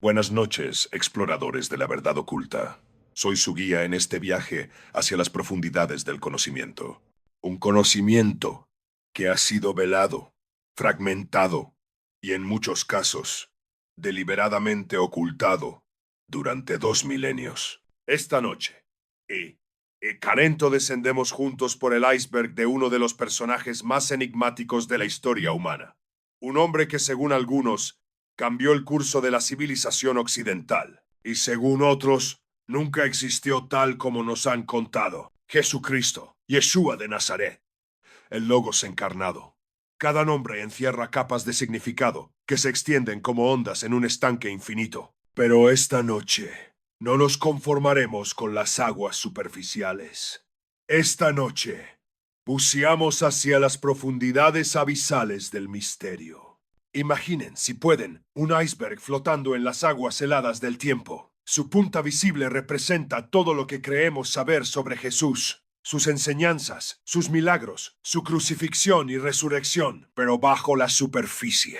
Buenas noches, exploradores de la verdad oculta. Soy su guía en este viaje hacia las profundidades del conocimiento. Un conocimiento que ha sido velado, fragmentado y en muchos casos deliberadamente ocultado durante 2 milenios. Esta noche, Carento descendemos juntos por el iceberg de uno de los personajes más enigmáticos de la historia humana. Un hombre que, según algunos, cambió el curso de la civilización occidental, y según otros, nunca existió tal como nos han contado. Jesucristo, Yeshua de Nazaret, el Logos encarnado. Cada nombre encierra capas de significado que se extienden como ondas en un estanque infinito. Pero esta noche no nos conformaremos con las aguas superficiales. Esta noche buceamos hacia las profundidades abisales del misterio. Imaginen, si pueden, un iceberg flotando en las aguas heladas del tiempo. Su punta visible representa todo lo que creemos saber sobre Jesús, sus enseñanzas, sus milagros, su crucifixión y resurrección, pero bajo la superficie.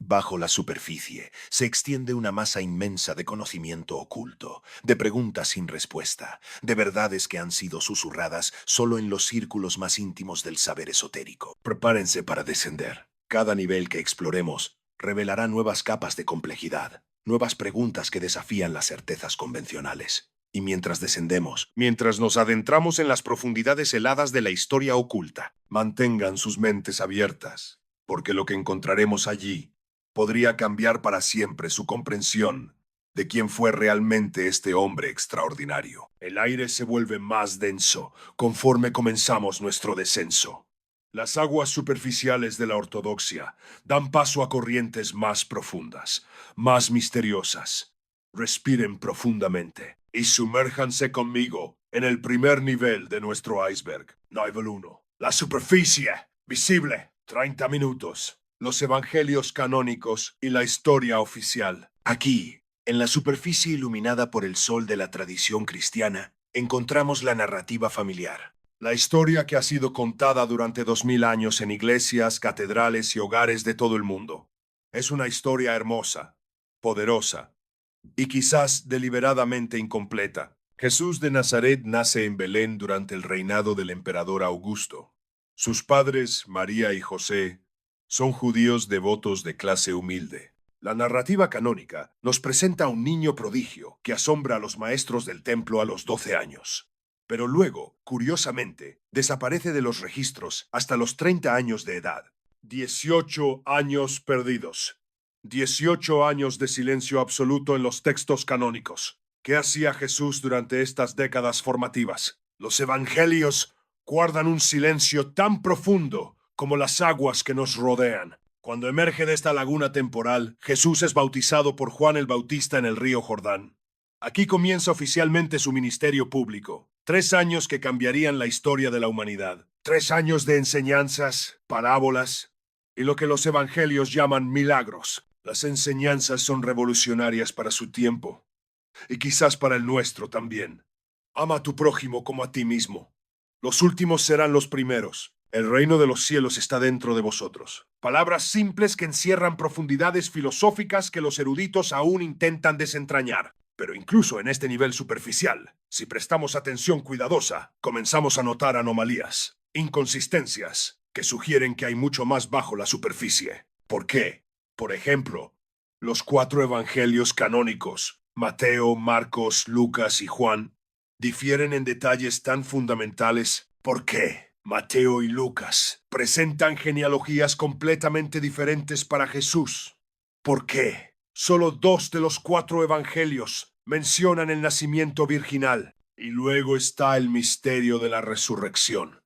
Bajo la superficie se extiende una masa inmensa de conocimiento oculto, de preguntas sin respuesta, de verdades que han sido susurradas solo en los círculos más íntimos del saber esotérico. Prepárense para descender. Cada nivel que exploremos revelará nuevas capas de complejidad, nuevas preguntas que desafían las certezas convencionales. Y mientras descendemos, Mientras nos adentramos en las profundidades heladas de la historia oculta, mantengan sus mentes abiertas, porque lo que encontraremos allí podría cambiar para siempre su comprensión de quién fue realmente este hombre extraordinario. El aire se vuelve más denso conforme comenzamos nuestro descenso. Las aguas superficiales de la ortodoxia dan paso a corrientes más profundas, más misteriosas. Respiren profundamente y sumérjanse conmigo en el primer nivel de nuestro iceberg. Nivel 1. La superficie visible. 30 minutos. Los evangelios canónicos y la historia oficial. aquí, en la superficie iluminada por el sol de la tradición cristiana, encontramos la narrativa familiar. La historia que ha sido contada durante 2000 años en iglesias, catedrales y hogares de todo el mundo. Es una historia hermosa, poderosa y quizás deliberadamente incompleta. Jesús de Nazaret nace en Belén durante el reinado del emperador Augusto. Sus padres, María y José, son judíos devotos de clase humilde. La narrativa canónica nos presenta a un niño prodigio que asombra a los maestros del templo a los 12 años. Pero luego, curiosamente, desaparece de los registros hasta los 30 años de edad. 18 años perdidos. 18 años de silencio absoluto en los textos canónicos. ¿Qué hacía Jesús durante estas décadas formativas? Los evangelios guardan un silencio tan profundo como las aguas que nos rodean. Cuando emerge de esta laguna temporal, Jesús es bautizado por Juan el Bautista en el río Jordán. Aquí comienza oficialmente su ministerio público. 3 años que cambiarían la historia de la humanidad. 3 años de enseñanzas, parábolas y lo que los evangelios llaman milagros. Las enseñanzas son revolucionarias para su tiempo y quizás para el nuestro también. Ama a tu prójimo como a ti mismo. Los últimos serán los primeros. El reino de los cielos está dentro de vosotros. Palabras simples que encierran profundidades filosóficas que los eruditos aún intentan desentrañar. Pero incluso en este nivel superficial, si prestamos atención cuidadosa, comenzamos a notar anomalías, inconsistencias, que sugieren que hay mucho más bajo la superficie. ¿Por qué? Por ejemplo, los 4 evangelios canónicos, Mateo, Marcos, Lucas y Juan, difieren en detalles tan fundamentales. ¿Por qué? Mateo y Lucas presentan genealogías completamente diferentes para Jesús. ¿Por qué? Solo 2 de los 4 evangelios mencionan el nacimiento virginal. Y luego está el misterio de la resurrección,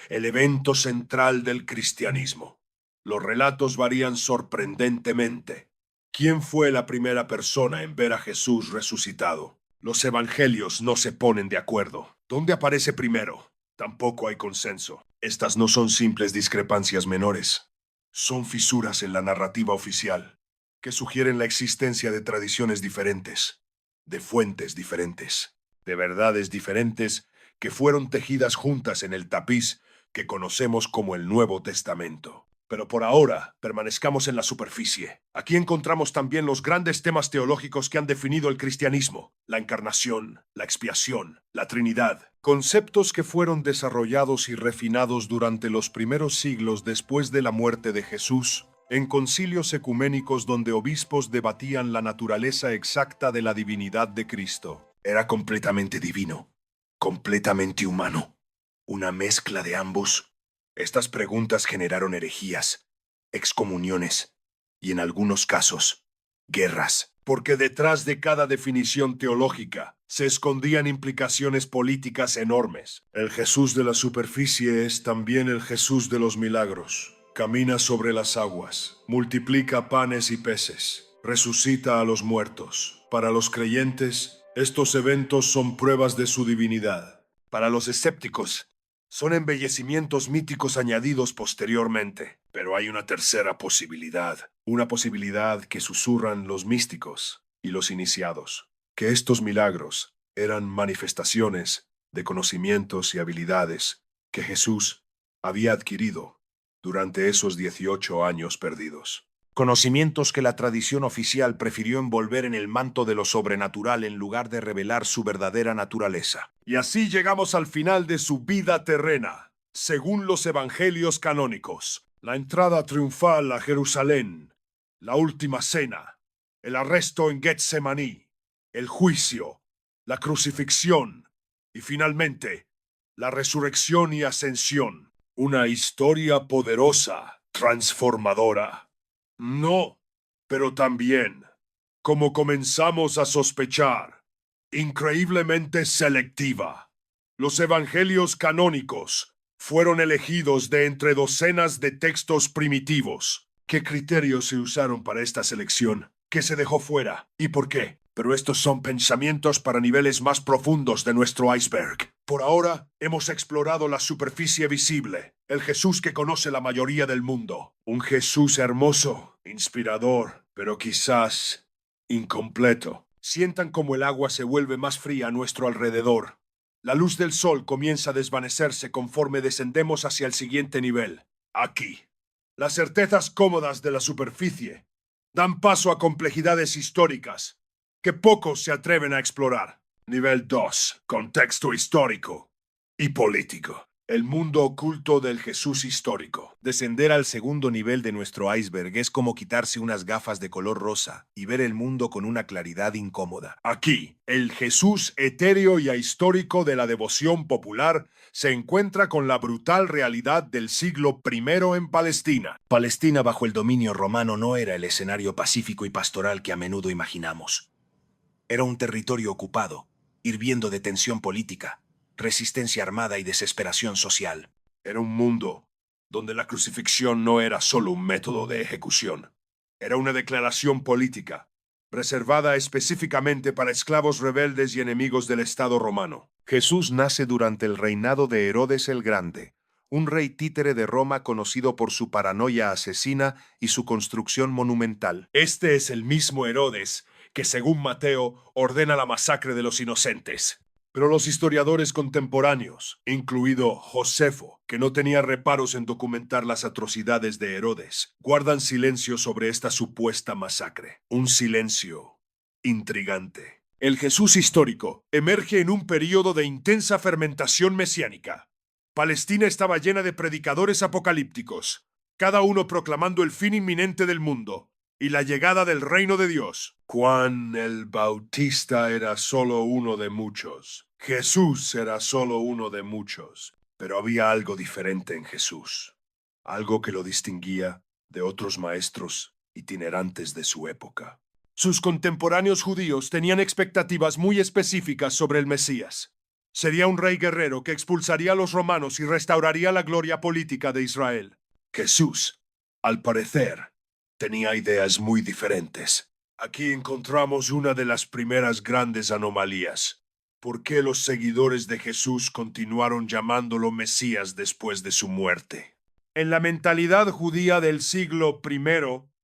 el evento central del cristianismo. Los relatos varían sorprendentemente. ¿Quién fue la primera persona en ver a Jesús resucitado? Los evangelios no se ponen de acuerdo. ¿Dónde aparece primero? Tampoco hay consenso. Estas no son simples discrepancias menores. Son fisuras en la narrativa oficial que sugieren la existencia de tradiciones diferentes, de fuentes diferentes, de verdades diferentes que fueron tejidas juntas en el tapiz que conocemos como el Nuevo Testamento. Pero por ahora, permanezcamos en la superficie. Aquí encontramos también los grandes temas teológicos que han definido el cristianismo: la encarnación, la expiación, la Trinidad. Conceptos que fueron desarrollados y refinados durante los primeros siglos después de la muerte de Jesús, en concilios ecuménicos donde obispos debatían la naturaleza exacta de la divinidad de Cristo. Era completamente divino, completamente humano, una mezcla de ambos. Estas preguntas generaron herejías, excomuniones y, en algunos casos, guerras. Porque detrás de cada definición teológica se escondían implicaciones políticas enormes. El Jesús de la superficie es también el Jesús de los milagros. Camina sobre las aguas, multiplica panes y peces, resucita a los muertos. Para los creyentes, estos eventos son pruebas de su divinidad. Para los escépticos, son embellecimientos míticos añadidos posteriormente. Pero hay una tercera posibilidad, una posibilidad que susurran los místicos y los iniciados: que estos milagros eran manifestaciones de conocimientos y habilidades que Jesús había adquirido durante esos 18 años perdidos. Conocimientos que la tradición oficial prefirió envolver en el manto de lo sobrenatural en lugar de revelar su verdadera naturaleza. Y así llegamos al final de su vida terrena, según los evangelios canónicos: la entrada triunfal a Jerusalén, la última cena, el arresto en Getsemaní, el juicio, la crucifixión y finalmente la resurrección y ascensión. Una historia poderosa, transformadora. No, pero también, como comenzamos a sospechar, increíblemente selectiva. Los evangelios canónicos fueron elegidos de entre docenas de textos primitivos. ¿Qué criterios se usaron para esta selección? ¿Qué se dejó fuera? ¿Y por qué? Pero estos son pensamientos para niveles más profundos de nuestro iceberg. Por ahora, hemos explorado la superficie visible, el Jesús que conoce la mayoría del mundo. Un Jesús hermoso, inspirador, pero quizás incompleto. Sientan como el agua se vuelve más fría a nuestro alrededor. La luz del sol comienza a desvanecerse conforme descendemos hacia el siguiente nivel. Aquí. Las certezas cómodas de la superficie dan paso a complejidades históricas que pocos se atreven a explorar. Nivel 2. Contexto histórico y político. El mundo oculto del Jesús histórico. Descender al segundo nivel de nuestro iceberg es como quitarse unas gafas de color rosa y ver el mundo con una claridad incómoda. Aquí, el Jesús etéreo y ahistórico de la devoción popular se encuentra con la brutal realidad del siglo I en Palestina. Palestina bajo el dominio romano no era el escenario pacífico y pastoral que a menudo imaginamos. Era un territorio ocupado, hirviendo de tensión política, resistencia armada y desesperación social. Era un mundo donde la crucifixión no era solo un método de ejecución. Era una declaración política, reservada específicamente para esclavos rebeldes y enemigos del Estado romano. Jesús nace durante el reinado de Herodes el Grande, un rey títere de Roma conocido por su paranoia asesina y su construcción monumental. Este es el mismo Herodes que, según Mateo, ordena la masacre de los inocentes. Pero los historiadores contemporáneos, incluido Josefo, que no tenía reparos en documentar las atrocidades de Herodes, guardan silencio sobre esta supuesta masacre. Un silencio intrigante. El Jesús histórico emerge en un período de intensa fermentación mesiánica. Palestina estaba llena de predicadores apocalípticos, cada uno proclamando el fin inminente del mundo y la llegada del reino de Dios. Juan el Bautista era solo uno de muchos. Jesús era solo uno de muchos. Pero había algo diferente en Jesús, algo que lo distinguía de otros maestros itinerantes de su época. Sus contemporáneos judíos tenían expectativas muy específicas sobre el Mesías. Sería un rey guerrero que expulsaría a los romanos y restauraría la gloria política de Israel. Jesús, al parecer, tenía ideas muy diferentes. Aquí encontramos una de las primeras grandes anomalías. ¿Por qué los seguidores de Jesús continuaron llamándolo Mesías después de su muerte? En la mentalidad judía del siglo I,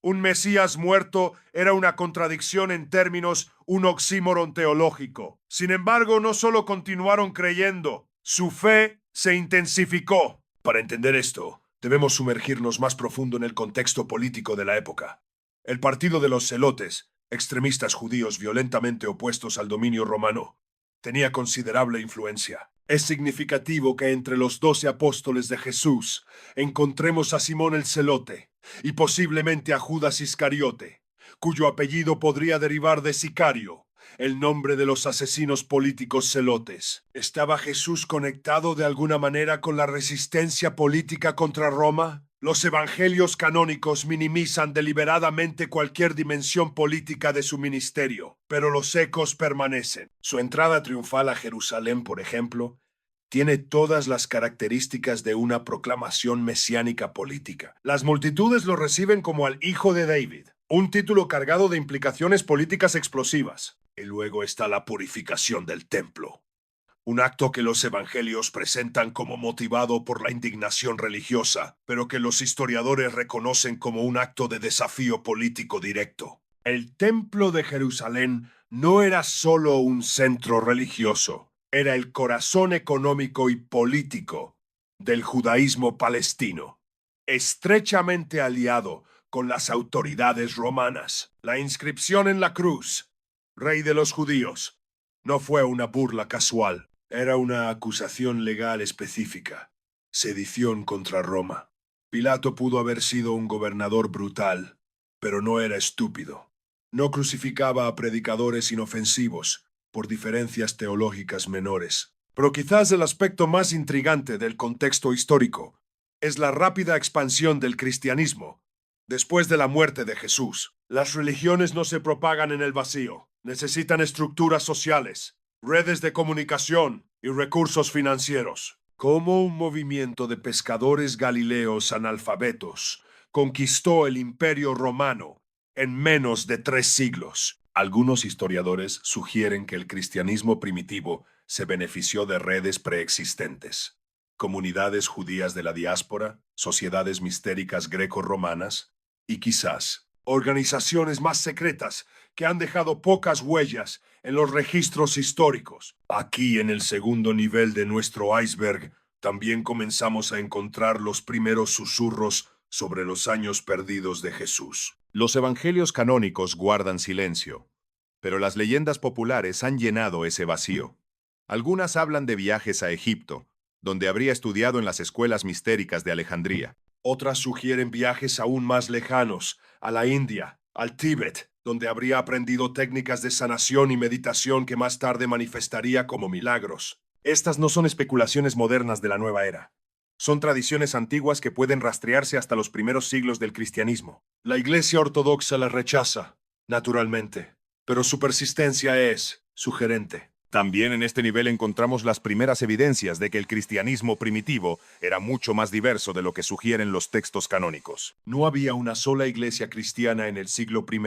un Mesías muerto era una contradicción en términos, un oxímoron teológico. Sin embargo, no solo continuaron creyendo, su fe se intensificó. Para entender esto, Debemos sumergirnos más profundo en el contexto político de la época. El partido de los celotes, extremistas judíos violentamente opuestos al dominio romano, tenía considerable influencia. Es significativo que entre los 12 apóstoles de Jesús encontremos a Simón el Celote y posiblemente a Judas Iscariote, cuyo apellido podría derivar de sicario, el nombre de los asesinos políticos celotes. ¿Estaba Jesús conectado de alguna manera con la resistencia política contra Roma? Los evangelios canónicos minimizan deliberadamente cualquier dimensión política de su ministerio, pero los ecos permanecen. Su entrada triunfal a Jerusalén, por ejemplo, tiene todas las características de una proclamación mesiánica política. Las multitudes lo reciben como al Hijo de David, un título cargado de implicaciones políticas explosivas. Y luego está la purificación del templo, un acto que los evangelios presentan como motivado por la indignación religiosa, pero que los historiadores reconocen como un acto de desafío político directo. El templo de Jerusalén no era solo un centro religioso, era el corazón económico y político del judaísmo palestino, estrechamente aliado con las autoridades romanas. La inscripción en la cruz, Rey de los Judíos, no fue una burla casual. Era una acusación legal específica. Sedición contra Roma. Pilato pudo haber sido un gobernador brutal, pero no era estúpido. No crucificaba a predicadores inofensivos por diferencias teológicas menores. Pero quizás el aspecto más intrigante del contexto histórico es la rápida expansión del cristianismo. Después de la muerte de Jesús, las religiones no se propagan en el vacío. Necesitan estructuras sociales, redes de comunicación y recursos financieros. Como un movimiento de pescadores galileos analfabetos conquistó el Imperio Romano en menos de 3 siglos. Algunos historiadores sugieren que el cristianismo primitivo se benefició de redes preexistentes. Comunidades judías de la diáspora, sociedades mistéricas greco-romanas y quizás organizaciones más secretas que han dejado pocas huellas en los registros históricos. Aquí, en el segundo nivel de nuestro iceberg, también comenzamos a encontrar los primeros susurros sobre los años perdidos de Jesús. Los evangelios canónicos guardan silencio, pero las leyendas populares han llenado ese vacío. Algunas hablan de viajes a Egipto, donde habría estudiado en las escuelas mistéricas de Alejandría. Otras sugieren viajes aún más lejanos, a la India, al Tíbet, donde habría aprendido técnicas de sanación y meditación que más tarde manifestaría como milagros. Estas no son especulaciones modernas de la nueva era. Son tradiciones antiguas que pueden rastrearse hasta los primeros siglos del cristianismo. La Iglesia Ortodoxa las rechaza, naturalmente, pero su persistencia es sugerente. También en este nivel encontramos las primeras evidencias de que el cristianismo primitivo era mucho más diverso de lo que sugieren los textos canónicos. No había una sola iglesia cristiana en el siglo I,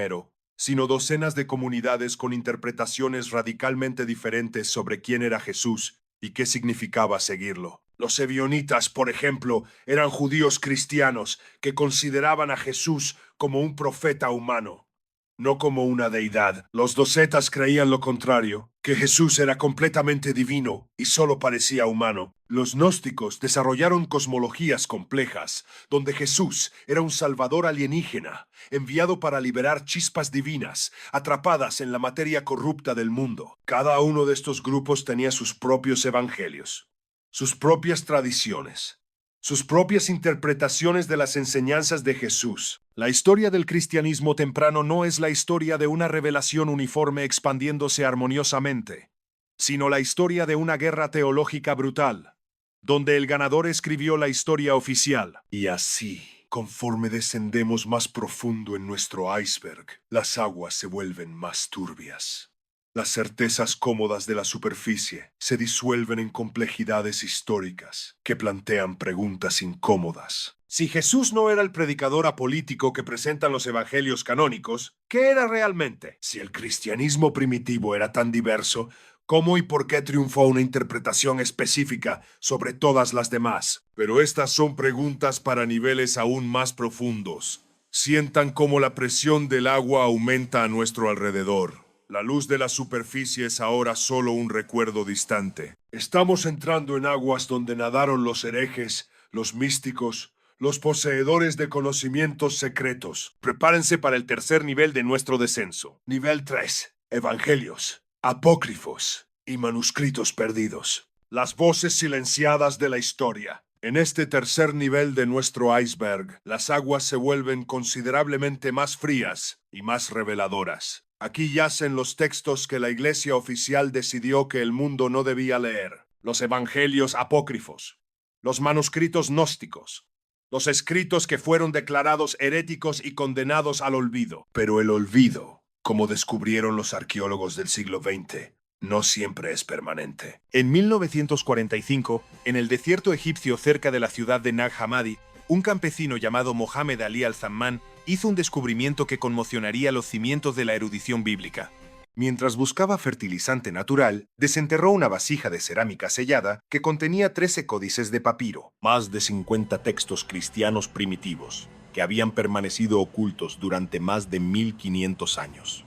sino docenas de comunidades con interpretaciones radicalmente diferentes sobre quién era Jesús y qué significaba seguirlo. Los ebionitas, por ejemplo, eran judíos cristianos que consideraban a Jesús como un profeta humano, no como una deidad. Los docetas creían lo contrario, que Jesús era completamente divino y solo parecía humano. Los gnósticos desarrollaron cosmologías complejas, donde Jesús era un salvador alienígena, enviado para liberar chispas divinas, atrapadas en la materia corrupta del mundo. Cada uno de estos grupos tenía sus propios evangelios, sus propias tradiciones, sus propias interpretaciones de las enseñanzas de Jesús. La historia del cristianismo temprano no es la historia de una revelación uniforme expandiéndose armoniosamente, sino la historia de una guerra teológica brutal, donde el ganador escribió la historia oficial. Y así, conforme descendemos más profundo en nuestro iceberg, las aguas se vuelven más turbias. Las certezas cómodas de la superficie se disuelven en complejidades históricas que plantean preguntas incómodas. Si Jesús no era el predicador apolítico que presentan los evangelios canónicos, ¿qué era realmente? Si el cristianismo primitivo era tan diverso, ¿cómo y por qué triunfó una interpretación específica sobre todas las demás? Pero estas son preguntas para niveles aún más profundos. Sientan cómo la presión del agua aumenta a nuestro alrededor. La luz de la superficie es ahora solo un recuerdo distante. Estamos entrando en aguas donde nadaron los herejes, los místicos, los poseedores de conocimientos secretos. Prepárense para el tercer nivel de nuestro descenso. Nivel 3. Evangelios, apócrifos y manuscritos perdidos. Las voces silenciadas de la historia. En este tercer nivel de nuestro iceberg, las aguas se vuelven considerablemente más frías y más reveladoras. Aquí yacen los textos que la Iglesia oficial decidió que el mundo no debía leer. Los evangelios apócrifos, los manuscritos gnósticos, los escritos que fueron declarados heréticos y condenados al olvido. Pero el olvido, como descubrieron los arqueólogos del siglo XX, no siempre es permanente. En 1945, en el desierto egipcio cerca de la ciudad de Nag Hammadi, un campesino llamado Mohammed Ali al-Zamman hizo un descubrimiento que conmocionaría los cimientos de la erudición bíblica. Mientras buscaba fertilizante natural, desenterró una vasija de cerámica sellada que contenía 13 códices de papiro, más de 50 textos cristianos primitivos, que habían permanecido ocultos durante más de 1500 años.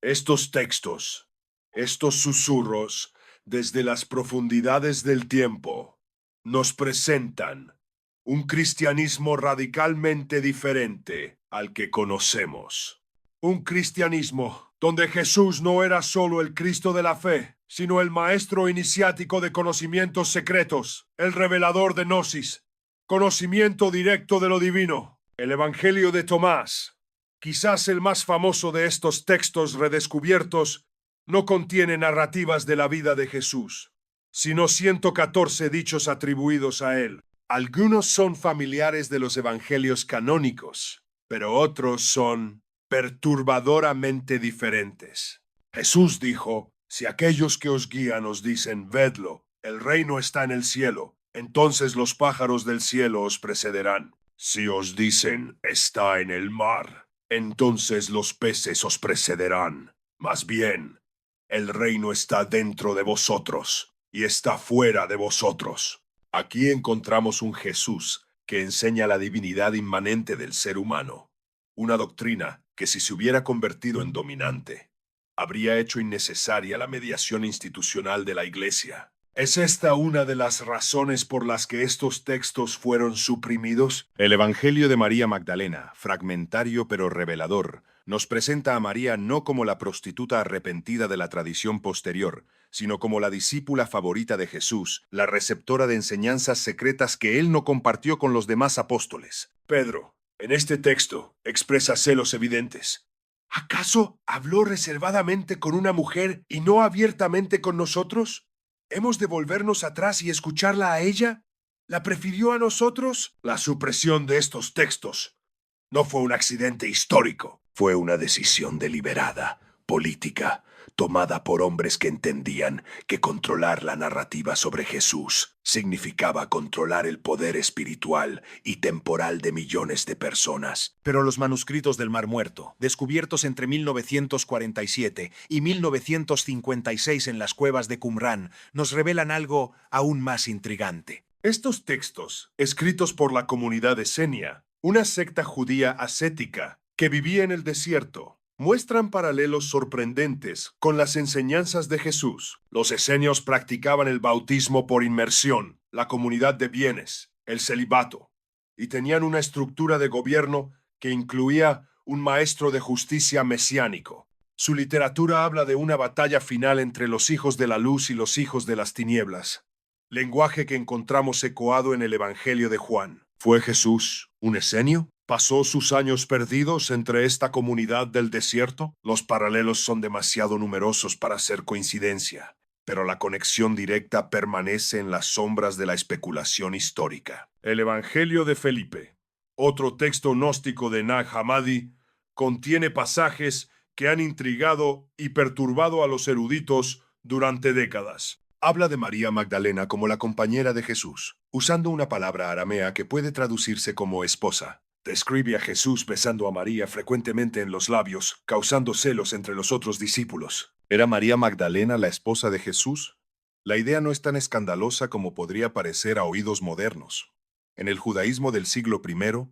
Estos textos, estos susurros, desde las profundidades del tiempo, nos presentan un cristianismo radicalmente diferente al que conocemos. Un cristianismo donde Jesús no era solo el Cristo de la fe, sino el maestro iniciático de conocimientos secretos, el revelador de gnosis, conocimiento directo de lo divino. El Evangelio de Tomás, quizás el más famoso de estos textos redescubiertos, no contiene narrativas de la vida de Jesús, sino 114 dichos atribuidos a él. Algunos son familiares de los evangelios canónicos, pero otros son perturbadoramente diferentes. Jesús dijo: si aquellos que os guían os dicen, vedlo, el reino está en el cielo, entonces los pájaros del cielo os precederán. Si os dicen, está en el mar, entonces los peces os precederán. Más bien, el reino está dentro de vosotros y está fuera de vosotros. Aquí encontramos un Jesús que enseña la divinidad inmanente del ser humano, una doctrina que, si se hubiera convertido en dominante, habría hecho innecesaria la mediación institucional de la Iglesia. ¿Es esta una de las razones por las que estos textos fueron suprimidos? El Evangelio de María Magdalena, fragmentario pero revelador, nos presenta a María no como la prostituta arrepentida de la tradición posterior, sino como la discípula favorita de Jesús, la receptora de enseñanzas secretas que él no compartió con los demás apóstoles. Pedro, en este texto, expresa celos evidentes. ¿Acaso habló reservadamente con una mujer y no abiertamente con nosotros? ¿Hemos de volvernos atrás y escucharla a ella? ¿La prefirió a nosotros? La supresión de estos textos no fue un accidente histórico. Fue una decisión deliberada, política, tomada por hombres que entendían que controlar la narrativa sobre Jesús significaba controlar el poder espiritual y temporal de millones de personas. Pero los manuscritos del Mar Muerto, descubiertos entre 1947 y 1956 en las cuevas de Qumrán, nos revelan algo aún más intrigante. Estos textos, escritos por la comunidad esenia, una secta judía ascética que vivía en el desierto, muestran paralelos sorprendentes con las enseñanzas de Jesús. Los esenios practicaban el bautismo por inmersión, la comunidad de bienes, el celibato, y tenían una estructura de gobierno que incluía un maestro de justicia mesiánico. Su literatura habla de una batalla final entre los hijos de la luz y los hijos de las tinieblas, lenguaje que encontramos ecoado en el Evangelio de Juan. ¿Fue Jesús un esenio? ¿Pasó sus años perdidos entre esta comunidad del desierto? Los paralelos son demasiado numerosos para ser coincidencia, pero la conexión directa permanece en las sombras de la especulación histórica. El Evangelio de Felipe, otro texto gnóstico de Nag Hammadi, contiene pasajes que han intrigado y perturbado a los eruditos durante décadas. Habla de María Magdalena como la compañera de Jesús, usando una palabra aramea que puede traducirse como esposa. Describe a Jesús besando a María frecuentemente en los labios, causando celos entre los otros discípulos. ¿Era María Magdalena la esposa de Jesús? La idea no es tan escandalosa como podría parecer a oídos modernos. En el judaísmo del siglo I,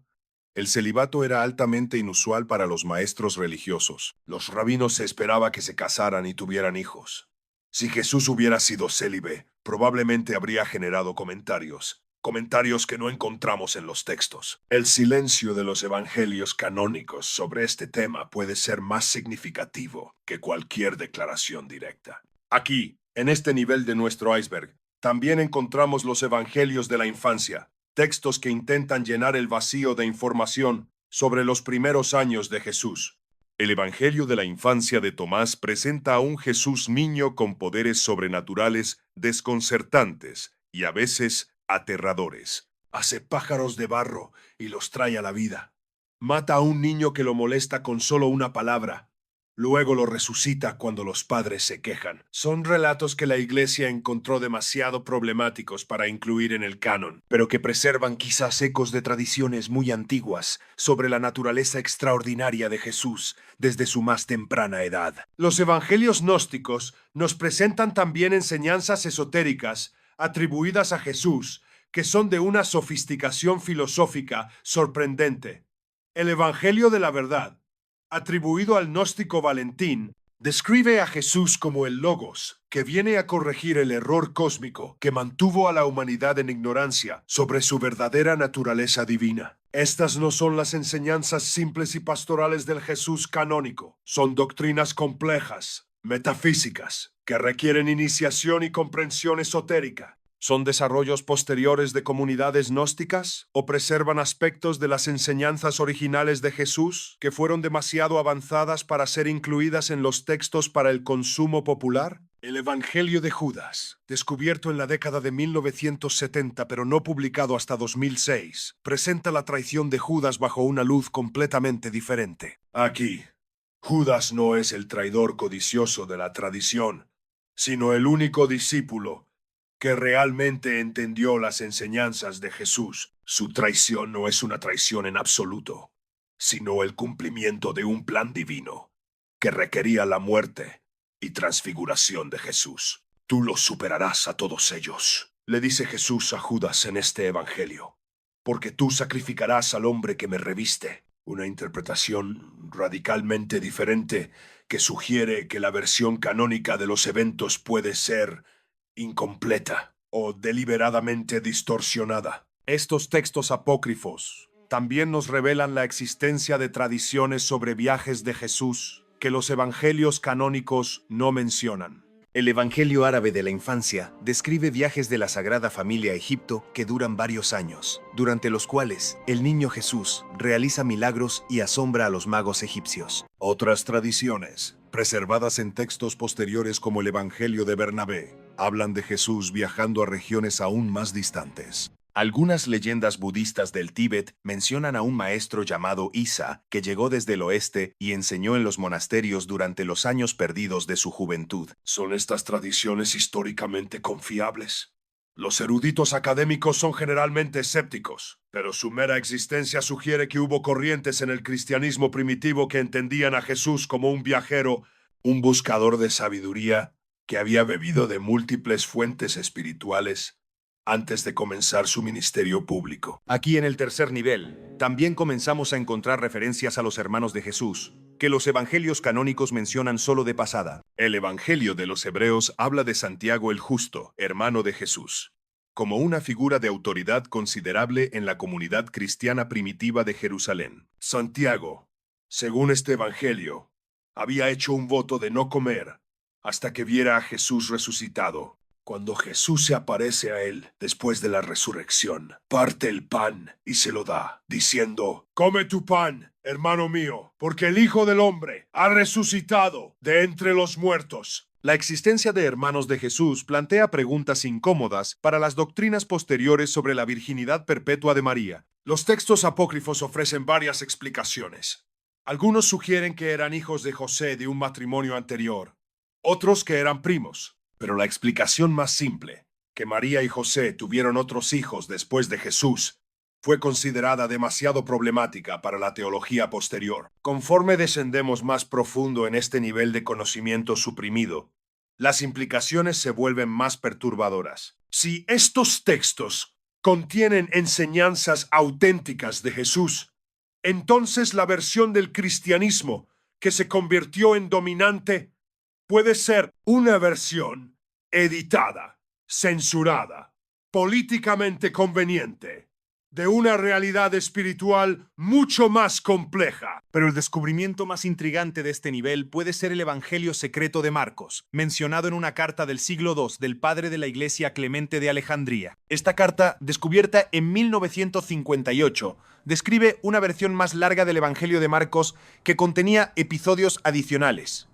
el celibato era altamente inusual para los maestros religiosos. Los rabinos se esperaba que se casaran y tuvieran hijos. Si Jesús hubiera sido célibe, probablemente habría generado comentarios, comentarios que no encontramos en los textos. El silencio de los evangelios canónicos sobre este tema puede ser más significativo que cualquier declaración directa. Aquí, en este nivel de nuestro iceberg, también encontramos los evangelios de la infancia, textos que intentan llenar el vacío de información sobre los primeros años de Jesús. El Evangelio de la infancia de Tomás presenta a un Jesús niño con poderes sobrenaturales desconcertantes y a veces aterradores. Hace pájaros de barro y los trae a la vida. Mata a un niño que lo molesta con solo una palabra. Luego lo resucita cuando los padres se quejan. Son relatos que la Iglesia encontró demasiado problemáticos para incluir en el canon, pero que preservan quizás ecos de tradiciones muy antiguas sobre la naturaleza extraordinaria de Jesús desde su más temprana edad. Los evangelios gnósticos nos presentan también enseñanzas esotéricas atribuidas a Jesús, que son de una sofisticación filosófica sorprendente. El Evangelio de la Verdad, atribuido al gnóstico Valentín, describe a Jesús como el Logos, que viene a corregir el error cósmico que mantuvo a la humanidad en ignorancia sobre su verdadera naturaleza divina. Estas no son las enseñanzas simples y pastorales del Jesús canónico. Son doctrinas complejas, metafísicas, que requieren iniciación y comprensión esotérica. ¿Son desarrollos posteriores de comunidades gnósticas o preservan aspectos de las enseñanzas originales de Jesús que fueron demasiado avanzadas para ser incluidas en los textos para el consumo popular? El Evangelio de Judas, descubierto en la década de 1970 pero no publicado hasta 2006, presenta la traición de Judas bajo una luz completamente diferente. Aquí, Judas no es el traidor codicioso de la tradición, sino el único discípulo que realmente entendió las enseñanzas de Jesús. Su traición no es una traición en absoluto, sino el cumplimiento de un plan divino que requería la muerte y transfiguración de Jesús. Tú los superarás a todos ellos, le dice Jesús a Judas en este evangelio, porque tú sacrificarás al hombre que me reviste. Una interpretación radicalmente diferente que sugiere que la versión canónica de los eventos puede ser incompleta o deliberadamente distorsionada. Estos textos apócrifos también nos revelan la existencia de tradiciones sobre viajes de Jesús que los evangelios canónicos no mencionan. El Evangelio árabe de la infancia describe viajes de la Sagrada Familia a Egipto que duran varios años, durante los cuales el niño Jesús realiza milagros y asombra a los magos egipcios. Otras tradiciones, preservadas en textos posteriores como el Evangelio de Bernabé, hablan de Jesús viajando a regiones aún más distantes. Algunas leyendas budistas del Tíbet mencionan a un maestro llamado Isa que llegó desde el oeste y enseñó en los monasterios durante los años perdidos de su juventud. ¿Son estas tradiciones históricamente confiables? Los eruditos académicos son generalmente escépticos, pero su mera existencia sugiere que hubo corrientes en el cristianismo primitivo que entendían a Jesús como un viajero, un buscador de sabiduría que había bebido de múltiples fuentes espirituales antes de comenzar su ministerio público. Aquí en el tercer nivel, también comenzamos a encontrar referencias a los hermanos de Jesús, que los evangelios canónicos mencionan solo de pasada. El Evangelio de los Hebreos habla de Santiago el Justo, hermano de Jesús, como una figura de autoridad considerable en la comunidad cristiana primitiva de Jerusalén. Santiago, según este evangelio, había hecho un voto de no comer hasta que viera a Jesús resucitado. Cuando Jesús se aparece a él después de la resurrección, parte el pan y se lo da, diciendo: «Come tu pan, hermano mío, porque el Hijo del Hombre ha resucitado de entre los muertos». La existencia de hermanos de Jesús plantea preguntas incómodas para las doctrinas posteriores sobre la virginidad perpetua de María. Los textos apócrifos ofrecen varias explicaciones. Algunos sugieren que eran hijos de José de un matrimonio anterior, otros que eran primos. Pero la explicación más simple, que María y José tuvieron otros hijos después de Jesús, fue considerada demasiado problemática para la teología posterior. Conforme descendemos más profundo en este nivel de conocimiento suprimido, las implicaciones se vuelven más perturbadoras. Si estos textos contienen enseñanzas auténticas de Jesús, entonces la versión del cristianismo que se convirtió en dominante puede ser una versión editada, censurada, políticamente conveniente de una realidad espiritual mucho más compleja. Pero el descubrimiento más intrigante de este nivel puede ser el Evangelio secreto de Marcos, mencionado en una carta del siglo II del padre de la Iglesia Clemente de Alejandría. Esta carta, descubierta en 1958, describe una versión más larga del Evangelio de Marcos que contenía episodios adicionales,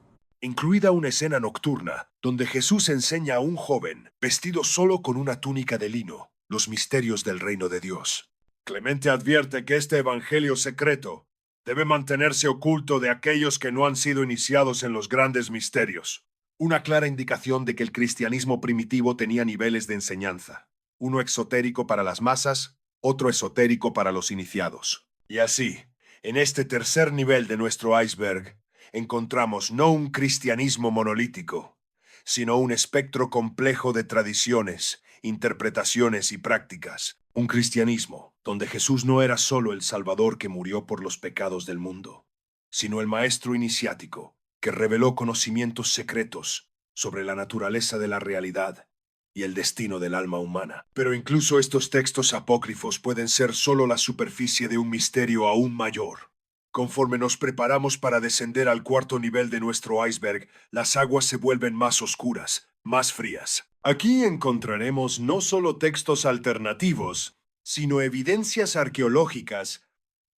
Incluida una escena nocturna donde Jesús enseña a un joven, vestido solo con una túnica de lino, los misterios del reino de Dios. Clemente advierte que este evangelio secreto debe mantenerse oculto de aquellos que no han sido iniciados en los grandes misterios. Una clara indicación de que el cristianismo primitivo tenía niveles de enseñanza. Uno exotérico para las masas, otro esotérico para los iniciados. Y así, en este tercer nivel de nuestro iceberg, encontramos no un cristianismo monolítico, sino un espectro complejo de tradiciones, interpretaciones y prácticas. Un cristianismo donde Jesús no era solo el Salvador que murió por los pecados del mundo, sino el maestro iniciático que reveló conocimientos secretos sobre la naturaleza de la realidad y el destino del alma humana. Pero incluso estos textos apócrifos pueden ser solo la superficie de un misterio aún mayor. Conforme nos preparamos para descender al cuarto nivel de nuestro iceberg, las aguas se vuelven más oscuras, más frías. Aquí encontraremos no solo textos alternativos, sino evidencias arqueológicas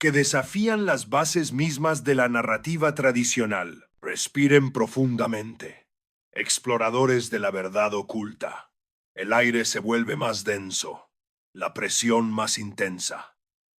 que desafían las bases mismas de la narrativa tradicional. Respiren profundamente, exploradores de la verdad oculta. El aire se vuelve más denso, la presión más intensa.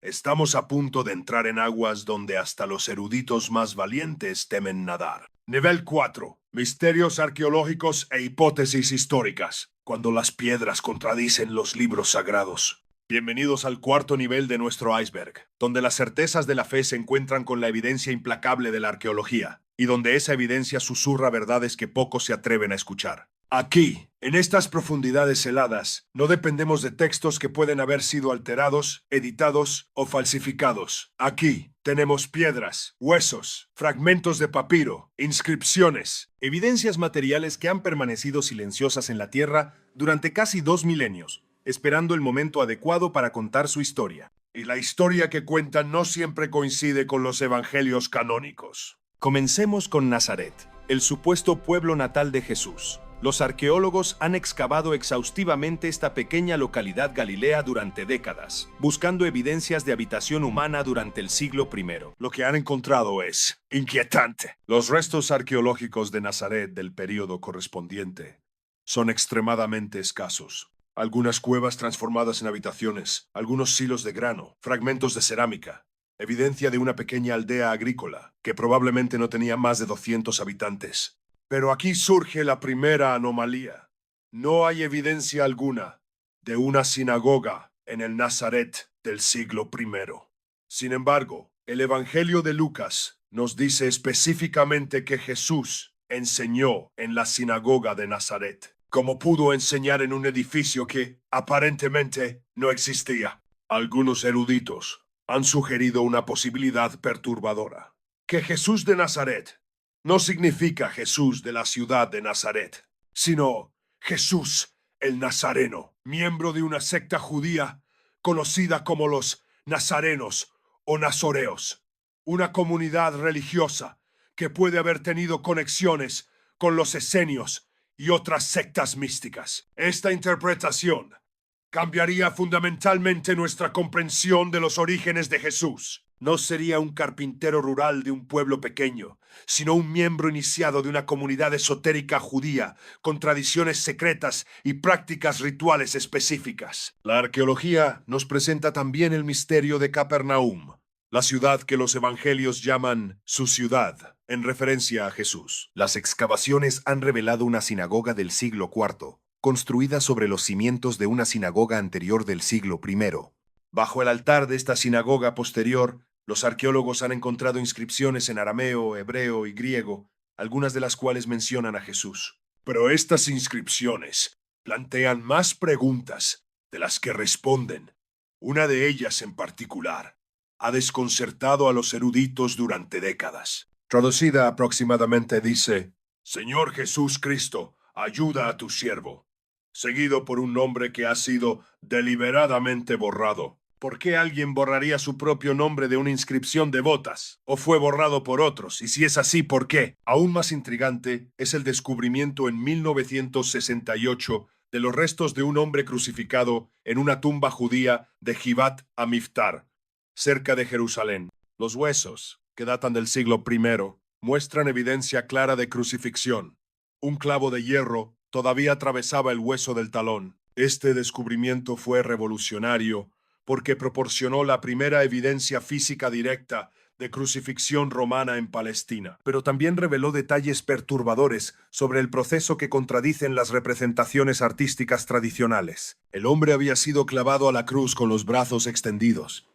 Estamos a punto de entrar en aguas donde hasta los eruditos más valientes temen nadar. Nivel 4. Misterios arqueológicos e hipótesis históricas. Cuando las piedras contradicen los libros sagrados. Bienvenidos al cuarto nivel de nuestro iceberg, donde las certezas de la fe se encuentran con la evidencia implacable de la arqueología, y donde esa evidencia susurra verdades que pocos se atreven a escuchar. Aquí, en estas profundidades heladas, no dependemos de textos que pueden haber sido alterados, editados o falsificados. Aquí tenemos piedras, huesos, fragmentos de papiro, inscripciones, evidencias materiales que han permanecido silenciosas en la Tierra durante casi 2 milenios, esperando el momento adecuado para contar su historia. Y la historia que cuentan no siempre coincide con los evangelios canónicos. Comencemos con Nazaret, el supuesto pueblo natal de Jesús. Los arqueólogos han excavado exhaustivamente esta pequeña localidad galilea durante décadas, buscando evidencias de habitación humana durante el siglo I. Lo que han encontrado es inquietante. Los restos arqueológicos de Nazaret del período correspondiente son extremadamente escasos. Algunas cuevas transformadas en habitaciones, algunos silos de grano, fragmentos de cerámica, evidencia de una pequeña aldea agrícola que probablemente no tenía más de 200 habitantes. Pero aquí surge la primera anomalía. No hay evidencia alguna de una sinagoga en el Nazaret del siglo I. Sin embargo, el Evangelio de Lucas nos dice específicamente que Jesús enseñó en la sinagoga de Nazaret. ¿Cómo pudo enseñar en un edificio que aparentemente no existía? Algunos eruditos han sugerido una posibilidad perturbadora. Que Jesús de Nazaret no significa Jesús de la ciudad de Nazaret, sino Jesús el Nazareno, miembro de una secta judía conocida como los Nazarenos o Nazoreos, una comunidad religiosa que puede haber tenido conexiones con los esenios y otras sectas místicas. Esta interpretación cambiaría fundamentalmente nuestra comprensión de los orígenes de Jesús. No sería un carpintero rural de un pueblo pequeño, sino un miembro iniciado de una comunidad esotérica judía, con tradiciones secretas y prácticas rituales específicas. La arqueología nos presenta también el misterio de Capernaum, la ciudad que los evangelios llaman su ciudad, en referencia a Jesús. Las excavaciones han revelado una sinagoga del siglo IV, construida sobre los cimientos de una sinagoga anterior del siglo I. Bajo el altar de esta sinagoga posterior, los arqueólogos han encontrado inscripciones en arameo, hebreo y griego, algunas de las cuales mencionan a Jesús. Pero estas inscripciones plantean más preguntas de las que responden. Una de ellas en particular ha desconcertado a los eruditos durante décadas. Traducida aproximadamente dice: Señor Jesús Cristo, ayuda a tu siervo. seguido por un nombre que ha sido deliberadamente borrado. ¿Por qué alguien borraría su propio nombre de una inscripción de botas? ¿O fue borrado por otros? Y si es así, ¿por qué? Aún más intrigante es el descubrimiento en 1968 de los restos de un hombre crucificado en una tumba judía de Givat Amiftar, cerca de Jerusalén. Los huesos, que datan del siglo I, muestran evidencia clara de crucifixión. Un clavo de hierro todavía atravesaba el hueso del talón. Este descubrimiento fue revolucionario porque proporcionó la primera evidencia física directa de crucifixión romana en Palestina, pero también reveló detalles perturbadores sobre el proceso que contradicen las representaciones artísticas tradicionales. El hombre había sido clavado a la cruz con los brazos extendidos,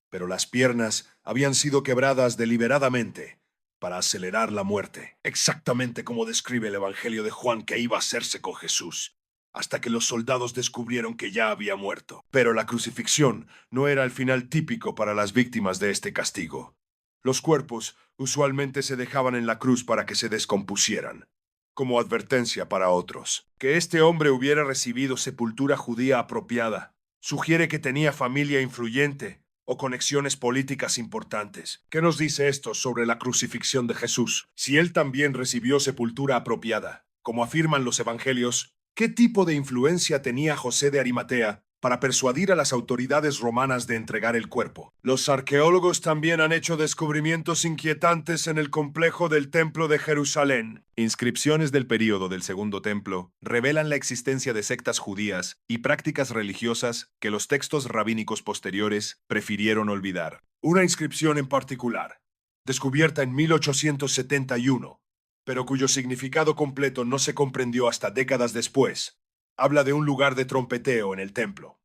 pero las piernas habían sido quebradas deliberadamente para acelerar la muerte, exactamente como describe el Evangelio de Juan que iba a hacerse con Jesús, hasta que los soldados descubrieron que ya había muerto. Pero la crucifixión no era el final típico para las víctimas de este castigo. Los cuerpos usualmente se dejaban en la cruz para que se descompusieran, como advertencia para otros. Que este hombre hubiera recibido sepultura judía apropiada sugiere que tenía familia influyente o conexiones políticas importantes. ¿Qué nos dice esto sobre la crucifixión de Jesús? Si él también recibió sepultura apropiada, como afirman los evangelios, ¿qué tipo de influencia tenía José de Arimatea para persuadir a las autoridades romanas de entregar el cuerpo? Los arqueólogos también han hecho descubrimientos inquietantes en el complejo del Templo de Jerusalén. Inscripciones del período del Segundo Templo revelan la existencia de sectas judías y prácticas religiosas que los textos rabínicos posteriores prefirieron olvidar. Una inscripción en particular, descubierta en 1871, pero cuyo significado completo no se comprendió hasta décadas después, habla de un lugar de trompeteo en el templo.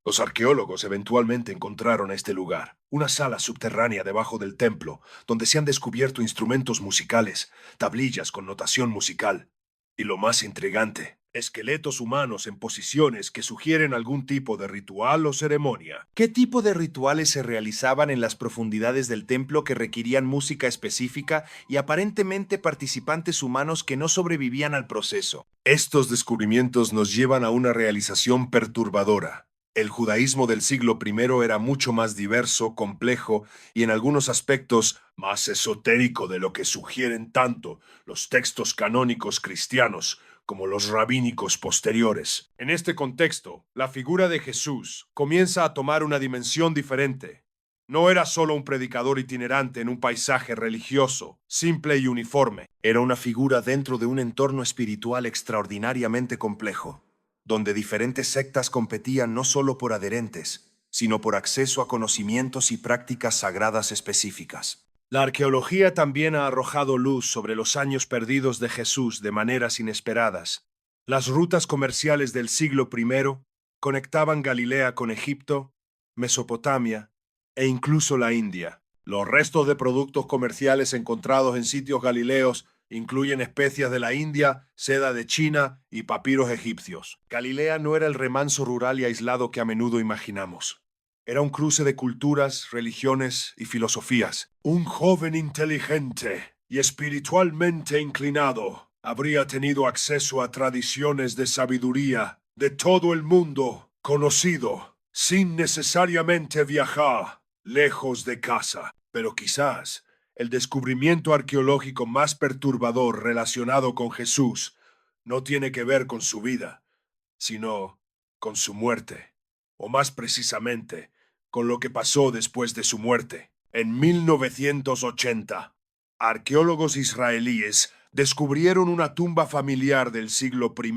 Los arqueólogos eventualmente encontraron este lugar, una sala subterránea debajo del templo, donde se han descubierto instrumentos musicales, tablillas con notación musical, y lo más intrigante, esqueletos humanos en posiciones que sugieren algún tipo de ritual o ceremonia. ¿Qué tipo de rituales se realizaban en las profundidades del templo que requerían música específica y aparentemente participantes humanos que no sobrevivían al proceso? Estos descubrimientos nos llevan a una realización perturbadora. El judaísmo del siglo I era mucho más diverso, complejo y en algunos aspectos más esotérico de lo que sugieren tanto los textos canónicos cristianos como los rabínicos posteriores. En este contexto, la figura de Jesús comienza a tomar una dimensión diferente. No era solo un predicador itinerante en un paisaje religioso, simple y uniforme. Era una figura dentro de un entorno espiritual extraordinariamente complejo, donde diferentes sectas competían no solo por adherentes, sino por acceso a conocimientos y prácticas sagradas específicas. La arqueología también ha arrojado luz sobre los años perdidos de Jesús de maneras inesperadas. Las rutas comerciales del siglo I conectaban Galilea con Egipto, Mesopotamia e incluso la India. Los restos de productos comerciales encontrados en sitios galileos incluyen especias de la India, seda de China y papiros egipcios. Galilea no era el remanso rural y aislado que a menudo imaginamos. Era un cruce de culturas, religiones y filosofías. Un joven inteligente y espiritualmente inclinado habría tenido acceso a tradiciones de sabiduría de todo el mundo conocido, sin necesariamente viajar lejos de casa. Pero quizás el descubrimiento arqueológico más perturbador relacionado con Jesús no tiene que ver con su vida, sino con su muerte, o más precisamente, con lo que pasó después de su muerte. En 1980, arqueólogos israelíes descubrieron una tumba familiar del siglo I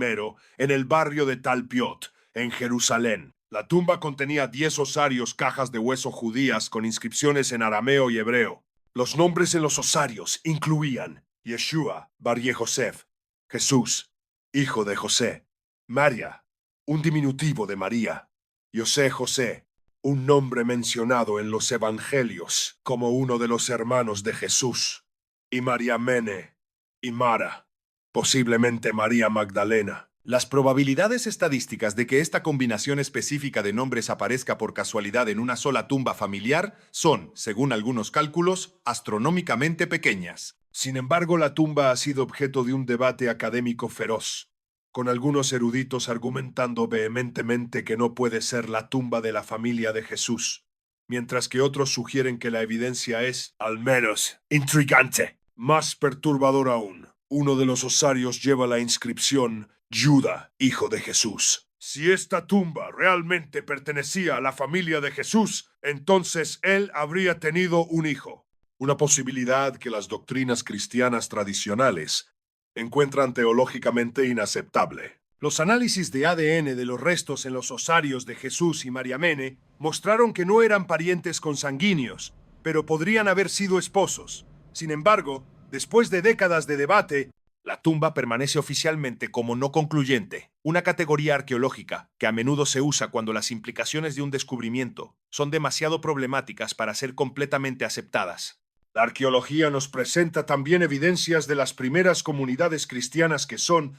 en el barrio de Talpiot, en Jerusalén. La tumba contenía 10 osarios, cajas de hueso judías con inscripciones en arameo y hebreo. Los nombres en los osarios incluían Yeshua, Bar Yosef, Jesús, hijo de José; María, un diminutivo de María; José, un nombre mencionado en los evangelios como uno de los hermanos de Jesús; y María Mene y Mara, posiblemente María Magdalena. Las probabilidades estadísticas de que esta combinación específica de nombres aparezca por casualidad en una sola tumba familiar son, según algunos cálculos, astronómicamente pequeñas. Sin embargo, la tumba ha sido objeto de un debate académico feroz. con algunos eruditos argumentando vehementemente que no puede ser la tumba de la familia de Jesús, mientras que otros sugieren que la evidencia es, al menos, intrigante. Más perturbador aún, uno de los osarios lleva la inscripción Juda, hijo de Jesús. Si esta tumba realmente pertenecía a la familia de Jesús, entonces él habría tenido un hijo. Una posibilidad que las doctrinas cristianas tradicionales encuentran teológicamente inaceptable. Los análisis de ADN de los restos en los osarios de Jesús y Mariamene mostraron que no eran parientes consanguíneos, pero podrían haber sido esposos. Sin embargo, después de décadas de debate, la tumba permanece oficialmente como no concluyente, una categoría arqueológica que a menudo se usa cuando las implicaciones de un descubrimiento son demasiado problemáticas para ser completamente aceptadas. La arqueología nos presenta también evidencias de las primeras comunidades cristianas que son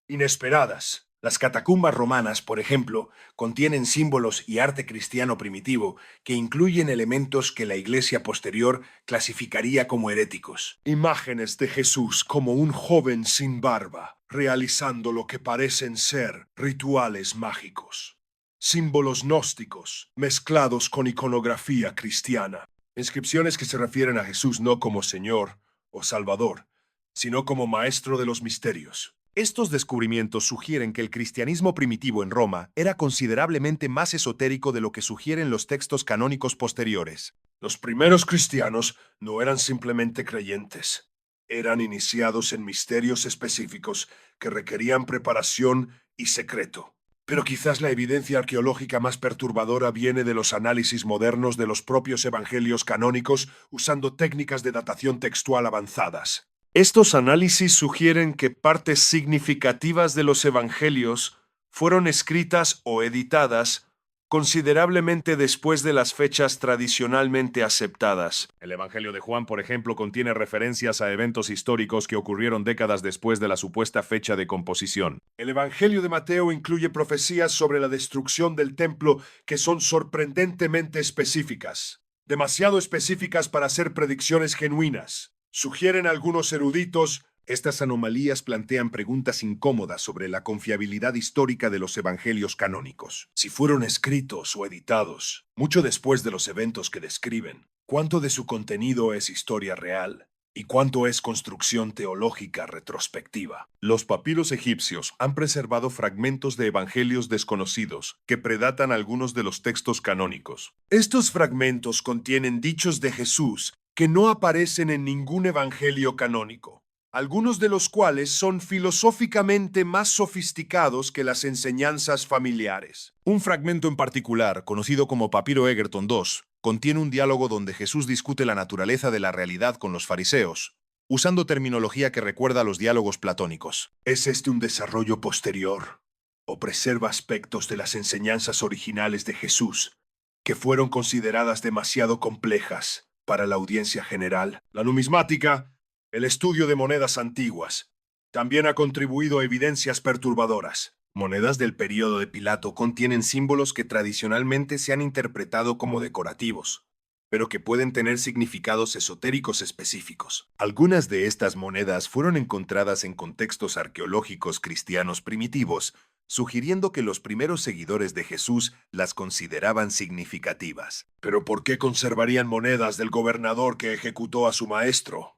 inesperadas. Las catacumbas romanas, por ejemplo, contienen símbolos y arte cristiano primitivo que incluyen elementos que la Iglesia posterior clasificaría como heréticos. Imágenes de Jesús como un joven sin barba, realizando lo que parecen ser rituales mágicos. Símbolos gnósticos mezclados con iconografía cristiana. Inscripciones que se refieren a Jesús no como Señor o Salvador, sino como Maestro de los Misterios. Estos descubrimientos sugieren que el cristianismo primitivo en Roma era considerablemente más esotérico de lo que sugieren los textos canónicos posteriores. Los primeros cristianos no eran simplemente creyentes, eran iniciados en misterios específicos que requerían preparación y secreto. Pero quizás la evidencia arqueológica más perturbadora viene de los análisis modernos de los propios evangelios canónicos usando técnicas de datación textual avanzadas. Estos análisis sugieren que partes significativas de los evangelios fueron escritas o editadas considerablemente después de las fechas tradicionalmente aceptadas. El Evangelio de Juan, por ejemplo, contiene referencias a eventos históricos que ocurrieron décadas después de la supuesta fecha de composición. El Evangelio de Mateo incluye profecías sobre la destrucción del templo que son sorprendentemente específicas, demasiado específicas para ser predicciones genuinas. Sugieren algunos eruditos, estas anomalías plantean preguntas incómodas sobre la confiabilidad histórica de los evangelios canónicos. Si fueron escritos o editados mucho después de los eventos que describen, ¿cuánto de su contenido es historia real y cuánto es construcción teológica retrospectiva? Los papiros egipcios han preservado fragmentos de evangelios desconocidos que predatan algunos de los textos canónicos. Estos fragmentos contienen dichos de Jesús que no aparecen en ningún evangelio canónico, algunos de los cuales son filosóficamente más sofisticados que las enseñanzas familiares. Un fragmento en particular, conocido como Papiro Egerton II, contiene un diálogo donde Jesús discute la naturaleza de la realidad con los fariseos, usando terminología que recuerda a los diálogos platónicos. ¿Es este un desarrollo posterior o preserva aspectos de las enseñanzas originales de Jesús que fueron consideradas demasiado complejas para la audiencia general? La numismática, el estudio de monedas antiguas, también ha contribuido a evidencias perturbadoras. Monedas del período de Pilato contienen símbolos que tradicionalmente se han interpretado como decorativos, pero que pueden tener significados esotéricos específicos. Algunas de estas monedas fueron encontradas en contextos arqueológicos cristianos primitivos, sugiriendo que los primeros seguidores de Jesús las consideraban significativas. ¿Pero por qué conservarían monedas del gobernador que ejecutó a su maestro?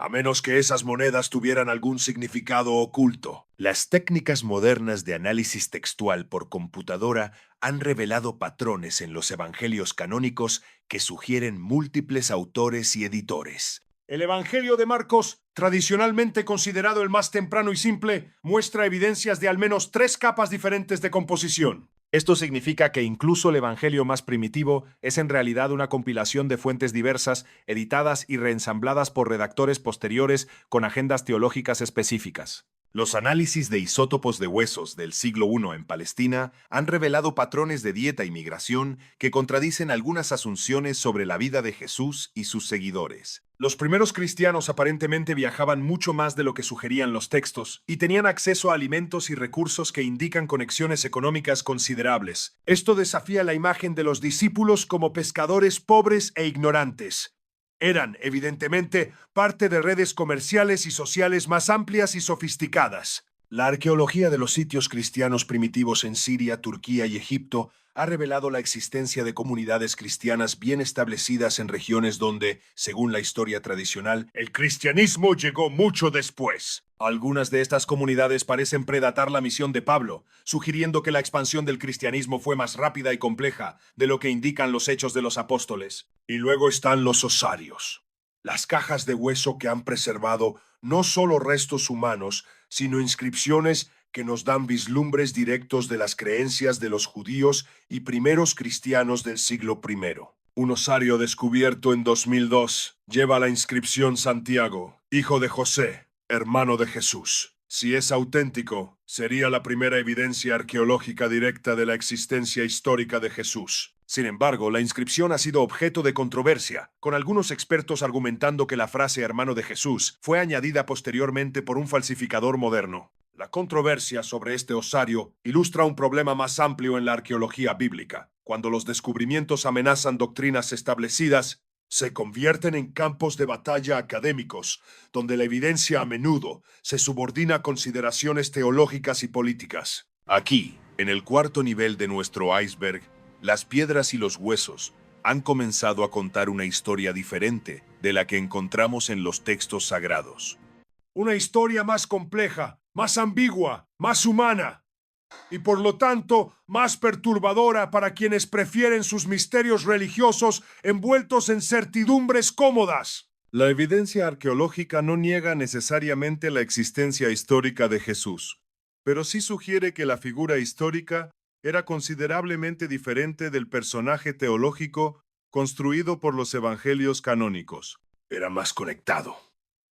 A menos que esas monedas tuvieran algún significado oculto. Las técnicas modernas de análisis textual por computadora han revelado patrones en los evangelios canónicos que sugieren múltiples autores y editores. El Evangelio de Marcos, tradicionalmente considerado el más temprano y simple, muestra evidencias de al menos 3 capas diferentes de composición. Esto significa que incluso el evangelio más primitivo es en realidad una compilación de fuentes diversas, editadas y reensambladas por redactores posteriores con agendas teológicas específicas. Los análisis de isótopos de huesos del siglo I en Palestina han revelado patrones de dieta y migración que contradicen algunas asunciones sobre la vida de Jesús y sus seguidores. Los primeros cristianos aparentemente viajaban mucho más de lo que sugerían los textos y tenían acceso a alimentos y recursos que indican conexiones económicas considerables. Esto desafía la imagen de los discípulos como pescadores pobres e ignorantes. Eran, evidentemente, parte de redes comerciales y sociales más amplias y sofisticadas. La arqueología de los sitios cristianos primitivos en Siria, Turquía y Egipto ha revelado la existencia de comunidades cristianas bien establecidas en regiones donde, según la historia tradicional, el cristianismo llegó mucho después. Algunas de estas comunidades parecen predatar la misión de Pablo, sugiriendo que la expansión del cristianismo fue más rápida y compleja de lo que indican los hechos de los apóstoles. Y luego están los osarios, las cajas de hueso que han preservado no solo restos humanos, sino inscripciones que nos dan vislumbres directos de las creencias de los judíos y primeros cristianos del siglo I. Un osario descubierto en 2002 lleva la inscripción Santiago, hijo de José, hermano de Jesús. Si es auténtico, sería la primera evidencia arqueológica directa de la existencia histórica de Jesús. Sin embargo, la inscripción ha sido objeto de controversia, con algunos expertos argumentando que la frase hermano de Jesús fue añadida posteriormente por un falsificador moderno. La controversia sobre este osario ilustra un problema más amplio en la arqueología bíblica. Cuando los descubrimientos amenazan doctrinas establecidas, se convierten en campos de batalla académicos, donde la evidencia a menudo se subordina a consideraciones teológicas y políticas. Aquí, en el cuarto nivel de nuestro iceberg, las piedras y los huesos han comenzado a contar una historia diferente de la que encontramos en los textos sagrados. Una historia más compleja, más ambigua, más humana, y por lo tanto más perturbadora para quienes prefieren sus misterios religiosos envueltos en certidumbres cómodas. La evidencia arqueológica no niega necesariamente la existencia histórica de Jesús, pero sí sugiere que la figura histórica era considerablemente diferente del personaje teológico construido por los evangelios canónicos. Era más conectado,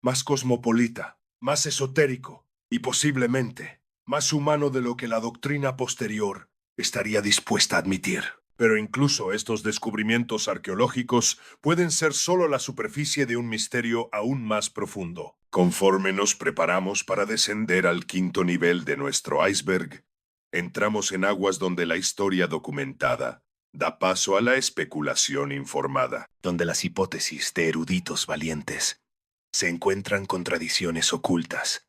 más cosmopolita, más esotérico y posiblemente más humano de lo que la doctrina posterior estaría dispuesta a admitir. Pero incluso estos descubrimientos arqueológicos pueden ser solo la superficie de un misterio aún más profundo. Conforme nos preparamos para descender al quinto nivel de nuestro iceberg, entramos en aguas donde la historia documentada da paso a la especulación informada, donde las hipótesis de eruditos valientes se encuentran con tradiciones ocultas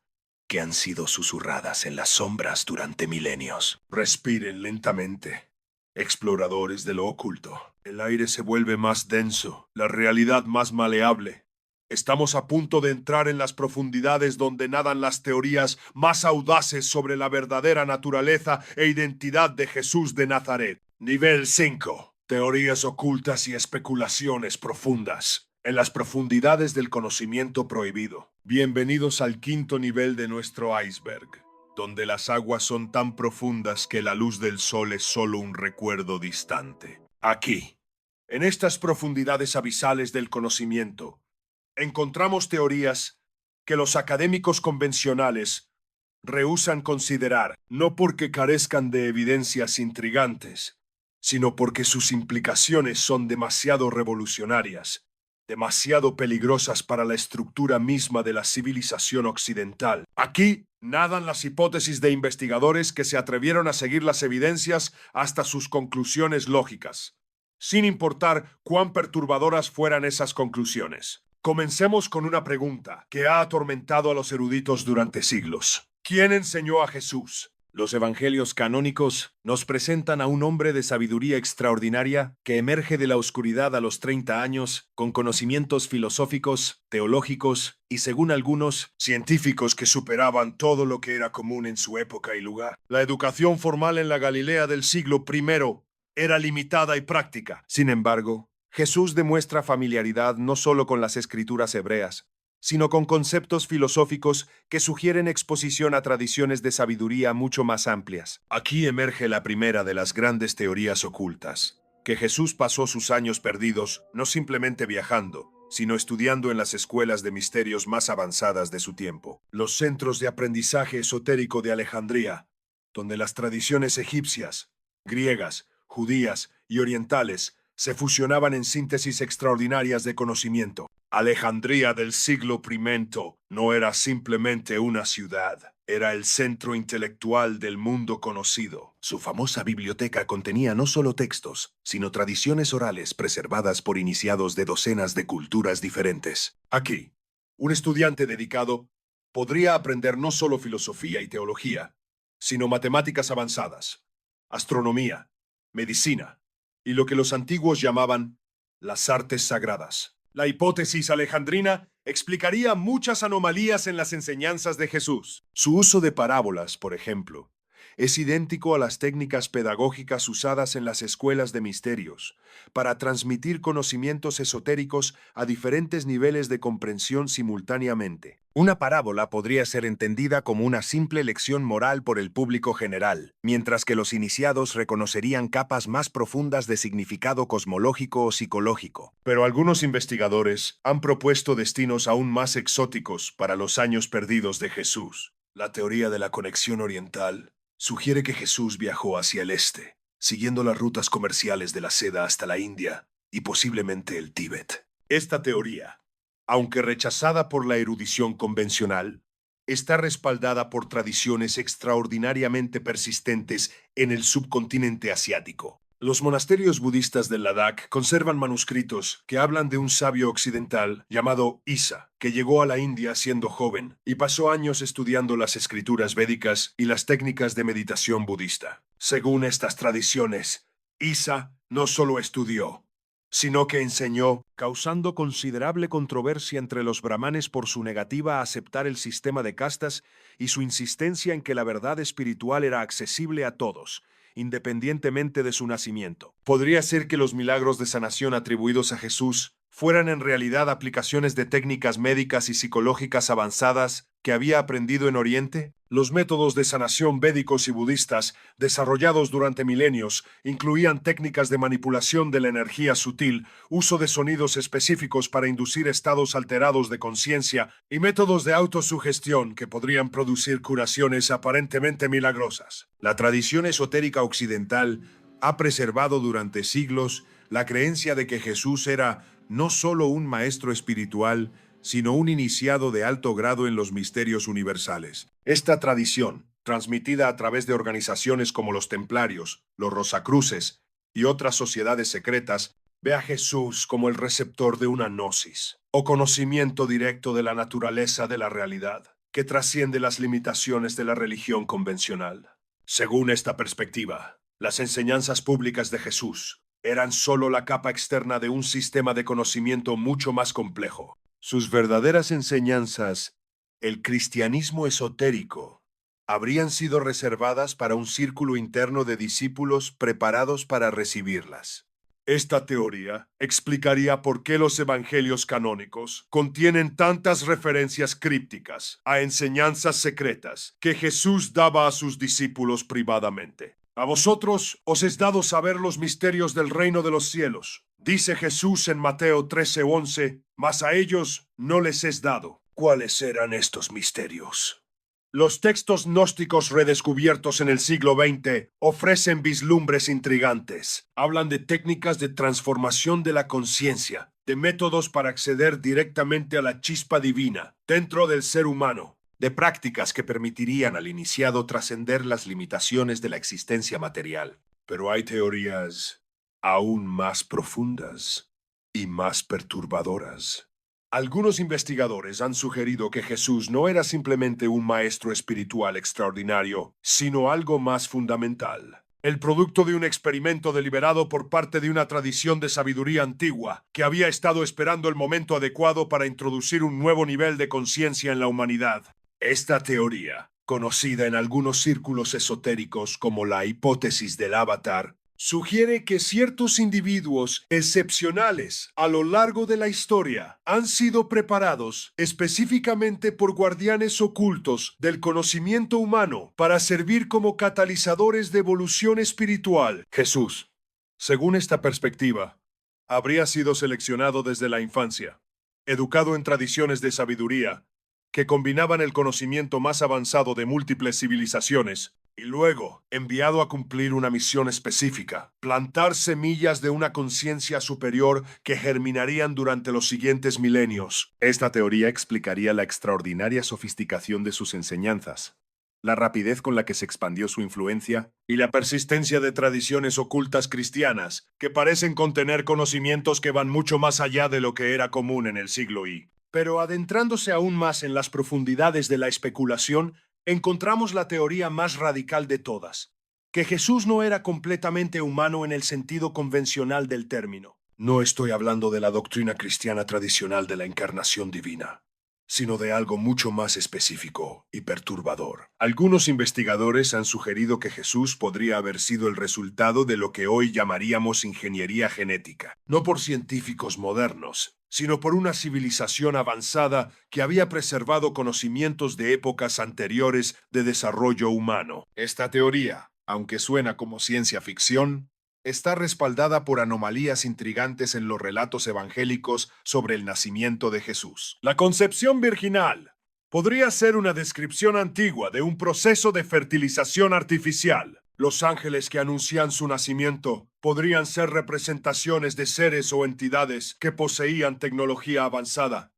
que han sido susurradas en las sombras durante milenios. Respiren lentamente, exploradores de lo oculto. El aire se vuelve más denso, la realidad más maleable. Estamos a punto de entrar en las profundidades donde nadan las teorías más audaces sobre la verdadera naturaleza e identidad de Jesús de Nazaret. Nivel 5. Teorías ocultas y especulaciones profundas. En las profundidades del conocimiento prohibido. Bienvenidos al quinto nivel de nuestro iceberg, donde las aguas son tan profundas que la luz del sol es solo un recuerdo distante. Aquí, en estas profundidades abisales del conocimiento, encontramos teorías que los académicos convencionales rehúsan considerar, no porque carezcan de evidencias intrigantes, sino porque sus implicaciones son demasiado revolucionarias, demasiado peligrosas para la estructura misma de la civilización occidental. Aquí nadan las hipótesis de investigadores que se atrevieron a seguir las evidencias hasta sus conclusiones lógicas, sin importar cuán perturbadoras fueran esas conclusiones. Comencemos con una pregunta que ha atormentado a los eruditos durante siglos. ¿Quién enseñó a Jesús? Los evangelios canónicos nos presentan a un hombre de sabiduría extraordinaria que emerge de la oscuridad a los 30 años con conocimientos filosóficos, teológicos y, según algunos, científicos que superaban todo lo que era común en su época y lugar. La educación formal en la Galilea del siglo I era limitada y práctica. Sin embargo, Jesús demuestra familiaridad no solo con las escrituras hebreas, sino con conceptos filosóficos que sugieren exposición a tradiciones de sabiduría mucho más amplias. Aquí emerge la primera de las grandes teorías ocultas, que Jesús pasó sus años perdidos no simplemente viajando, sino estudiando en las escuelas de misterios más avanzadas de su tiempo, los centros de aprendizaje esotérico de Alejandría, donde las tradiciones egipcias, griegas, judías y orientales se fusionaban en síntesis extraordinarias de conocimiento. Alejandría del siglo I no era simplemente una ciudad, era el centro intelectual del mundo conocido. Su famosa biblioteca contenía no solo textos, sino tradiciones orales preservadas por iniciados de docenas de culturas diferentes. Aquí, un estudiante dedicado podría aprender no solo filosofía y teología, sino matemáticas avanzadas, astronomía, medicina y lo que los antiguos llamaban las artes sagradas. La hipótesis alejandrina explicaría muchas anomalías en las enseñanzas de Jesús. Su uso de parábolas, por ejemplo, es idéntico a las técnicas pedagógicas usadas en las escuelas de misterios para transmitir conocimientos esotéricos a diferentes niveles de comprensión simultáneamente. Una parábola podría ser entendida como una simple lección moral por el público general, mientras que los iniciados reconocerían capas más profundas de significado cosmológico o psicológico. Pero algunos investigadores han propuesto destinos aún más exóticos para los años perdidos de Jesús. La teoría de la conexión oriental sugiere que Jesús viajó hacia el este, siguiendo las rutas comerciales de la seda hasta la India y posiblemente el Tíbet. Esta teoría, aunque rechazada por la erudición convencional, está respaldada por tradiciones extraordinariamente persistentes en el subcontinente asiático. Los monasterios budistas del Ladakh conservan manuscritos que hablan de un sabio occidental llamado Isa, que llegó a la India siendo joven y pasó años estudiando las escrituras védicas y las técnicas de meditación budista. Según estas tradiciones, Isa no solo estudió, sino que enseñó, causando considerable controversia entre los brahmanes por su negativa a aceptar el sistema de castas y su insistencia en que la verdad espiritual era accesible a todos, independientemente de su nacimiento. Podría ser que los milagros de sanación atribuidos a Jesús fueran en realidad aplicaciones de técnicas médicas y psicológicas avanzadas que había aprendido en Oriente. Los métodos de sanación védicos y budistas, desarrollados durante milenios, incluían técnicas de manipulación de la energía sutil, uso de sonidos específicos para inducir estados alterados de conciencia y métodos de autosugestión que podrían producir curaciones aparentemente milagrosas. La tradición esotérica occidental ha preservado durante siglos la creencia de que Jesús era no solo un maestro espiritual, sino un iniciado de alto grado en los misterios universales. Esta tradición, transmitida a través de organizaciones como los Templarios, los Rosacruces y otras sociedades secretas, ve a Jesús como el receptor de una gnosis, o conocimiento directo de la naturaleza de la realidad, que trasciende las limitaciones de la religión convencional. Según esta perspectiva, las enseñanzas públicas de Jesús eran solo la capa externa de un sistema de conocimiento mucho más complejo. Sus verdaderas enseñanzas, el cristianismo esotérico, habrían sido reservadas para un círculo interno de discípulos preparados para recibirlas. Esta teoría explicaría por qué los evangelios canónicos contienen tantas referencias crípticas a enseñanzas secretas que Jesús daba a sus discípulos privadamente. A vosotros os es dado saber los misterios del reino de los cielos, dice Jesús en Mateo 13:11, mas a ellos no les es dado. ¿Cuáles eran estos misterios? Los textos gnósticos redescubiertos en el siglo XX ofrecen vislumbres intrigantes. Hablan de técnicas de transformación de la conciencia, de métodos para acceder directamente a la chispa divina dentro del ser humano, de prácticas que permitirían al iniciado trascender las limitaciones de la existencia material. Pero hay teorías aún más profundas y más perturbadoras. Algunos investigadores han sugerido que Jesús no era simplemente un maestro espiritual extraordinario, sino algo más fundamental. El producto de un experimento deliberado por parte de una tradición de sabiduría antigua que había estado esperando el momento adecuado para introducir un nuevo nivel de conciencia en la humanidad. Esta teoría, conocida en algunos círculos esotéricos como la hipótesis del avatar, sugiere que ciertos individuos excepcionales a lo largo de la historia han sido preparados específicamente por guardianes ocultos del conocimiento humano para servir como catalizadores de evolución espiritual. Jesús, según esta perspectiva, habría sido seleccionado desde la infancia, educado en tradiciones de sabiduría que combinaban el conocimiento más avanzado de múltiples civilizaciones, y luego enviado a cumplir una misión específica, plantar semillas de una conciencia superior que germinarían durante los siguientes milenios. Esta teoría explicaría la extraordinaria sofisticación de sus enseñanzas, la rapidez con la que se expandió su influencia y la persistencia de tradiciones ocultas cristianas que parecen contener conocimientos que van mucho más allá de lo que era común en el siglo I. Pero adentrándose aún más en las profundidades de la especulación, encontramos la teoría más radical de todas, que Jesús no era completamente humano en el sentido convencional del término. No estoy hablando de la doctrina cristiana tradicional de la encarnación divina, sino de algo mucho más específico y perturbador. Algunos investigadores han sugerido que Jesús podría haber sido el resultado de lo que hoy llamaríamos ingeniería genética, no por científicos modernos, sino por una civilización avanzada que había preservado conocimientos de épocas anteriores de desarrollo humano. Esta teoría, aunque suena como ciencia ficción, está respaldada por anomalías intrigantes en los relatos evangélicos sobre el nacimiento de Jesús. La concepción virginal podría ser una descripción antigua de un proceso de fertilización artificial. Los ángeles que anuncian su nacimiento podrían ser representaciones de seres o entidades que poseían tecnología avanzada.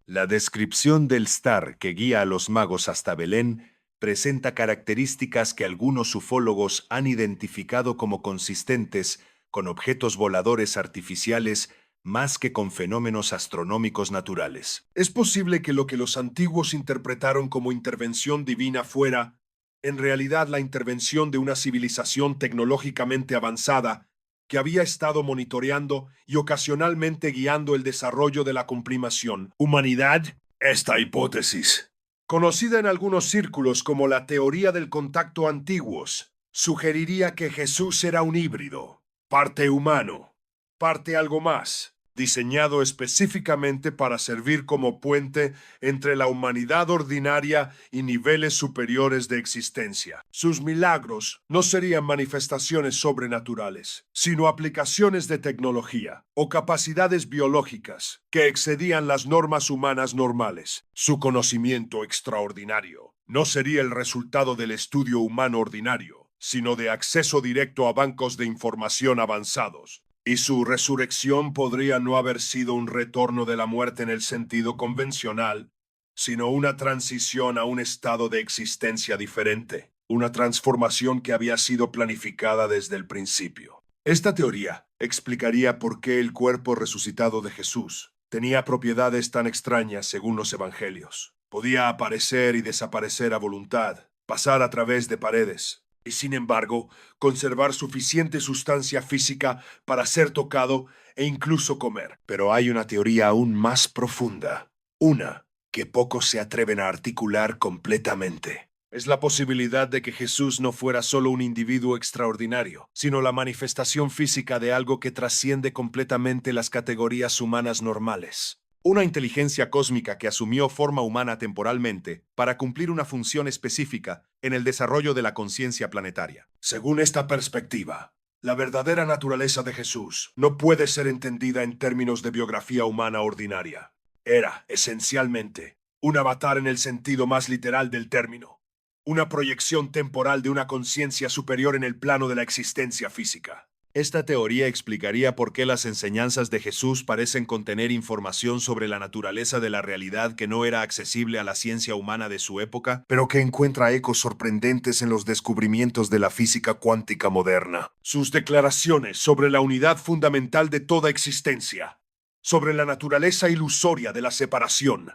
La descripción del star que guía a los magos hasta Belén presenta características que algunos ufólogos han identificado como consistentes con objetos voladores artificiales más que con fenómenos astronómicos naturales. Es posible que lo que los antiguos interpretaron como intervención divina fuera, en realidad, la intervención de una civilización tecnológicamente avanzada que había estado monitoreando y ocasionalmente guiando el desarrollo de la comprimación. ¿Humanidad? Esta hipótesis, conocida en algunos círculos como la teoría del contacto antiguos, sugeriría que Jesús era un híbrido, parte humano, parte algo más, diseñado específicamente para servir como puente entre la humanidad ordinaria y niveles superiores de existencia. Sus milagros no serían manifestaciones sobrenaturales, sino aplicaciones de tecnología o capacidades biológicas que excedían las normas humanas normales. Su conocimiento extraordinario no sería el resultado del estudio humano ordinario, sino de acceso directo a bancos de información avanzados. Y su resurrección podría no haber sido un retorno de la muerte en el sentido convencional, sino una transición a un estado de existencia diferente, una transformación que había sido planificada desde el principio. Esta teoría explicaría por qué el cuerpo resucitado de Jesús tenía propiedades tan extrañas según los evangelios. Podía aparecer y desaparecer a voluntad, pasar a través de paredes, y sin embargo, conservar suficiente sustancia física para ser tocado e incluso comer. Pero hay una teoría aún más profunda, una que pocos se atreven a articular completamente. Es la posibilidad de que Jesús no fuera solo un individuo extraordinario, sino la manifestación física de algo que trasciende completamente las categorías humanas normales. Una inteligencia cósmica que asumió forma humana temporalmente para cumplir una función específica en el desarrollo de la conciencia planetaria. Según esta perspectiva, la verdadera naturaleza de Jesús no puede ser entendida en términos de biografía humana ordinaria. Era, esencialmente, un avatar en el sentido más literal del término, una proyección temporal de una conciencia superior en el plano de la existencia física. Esta teoría explicaría por qué las enseñanzas de Jesús parecen contener información sobre la naturaleza de la realidad que no era accesible a la ciencia humana de su época, pero que encuentra ecos sorprendentes en los descubrimientos de la física cuántica moderna. Sus declaraciones sobre la unidad fundamental de toda existencia, sobre la naturaleza ilusoria de la separación,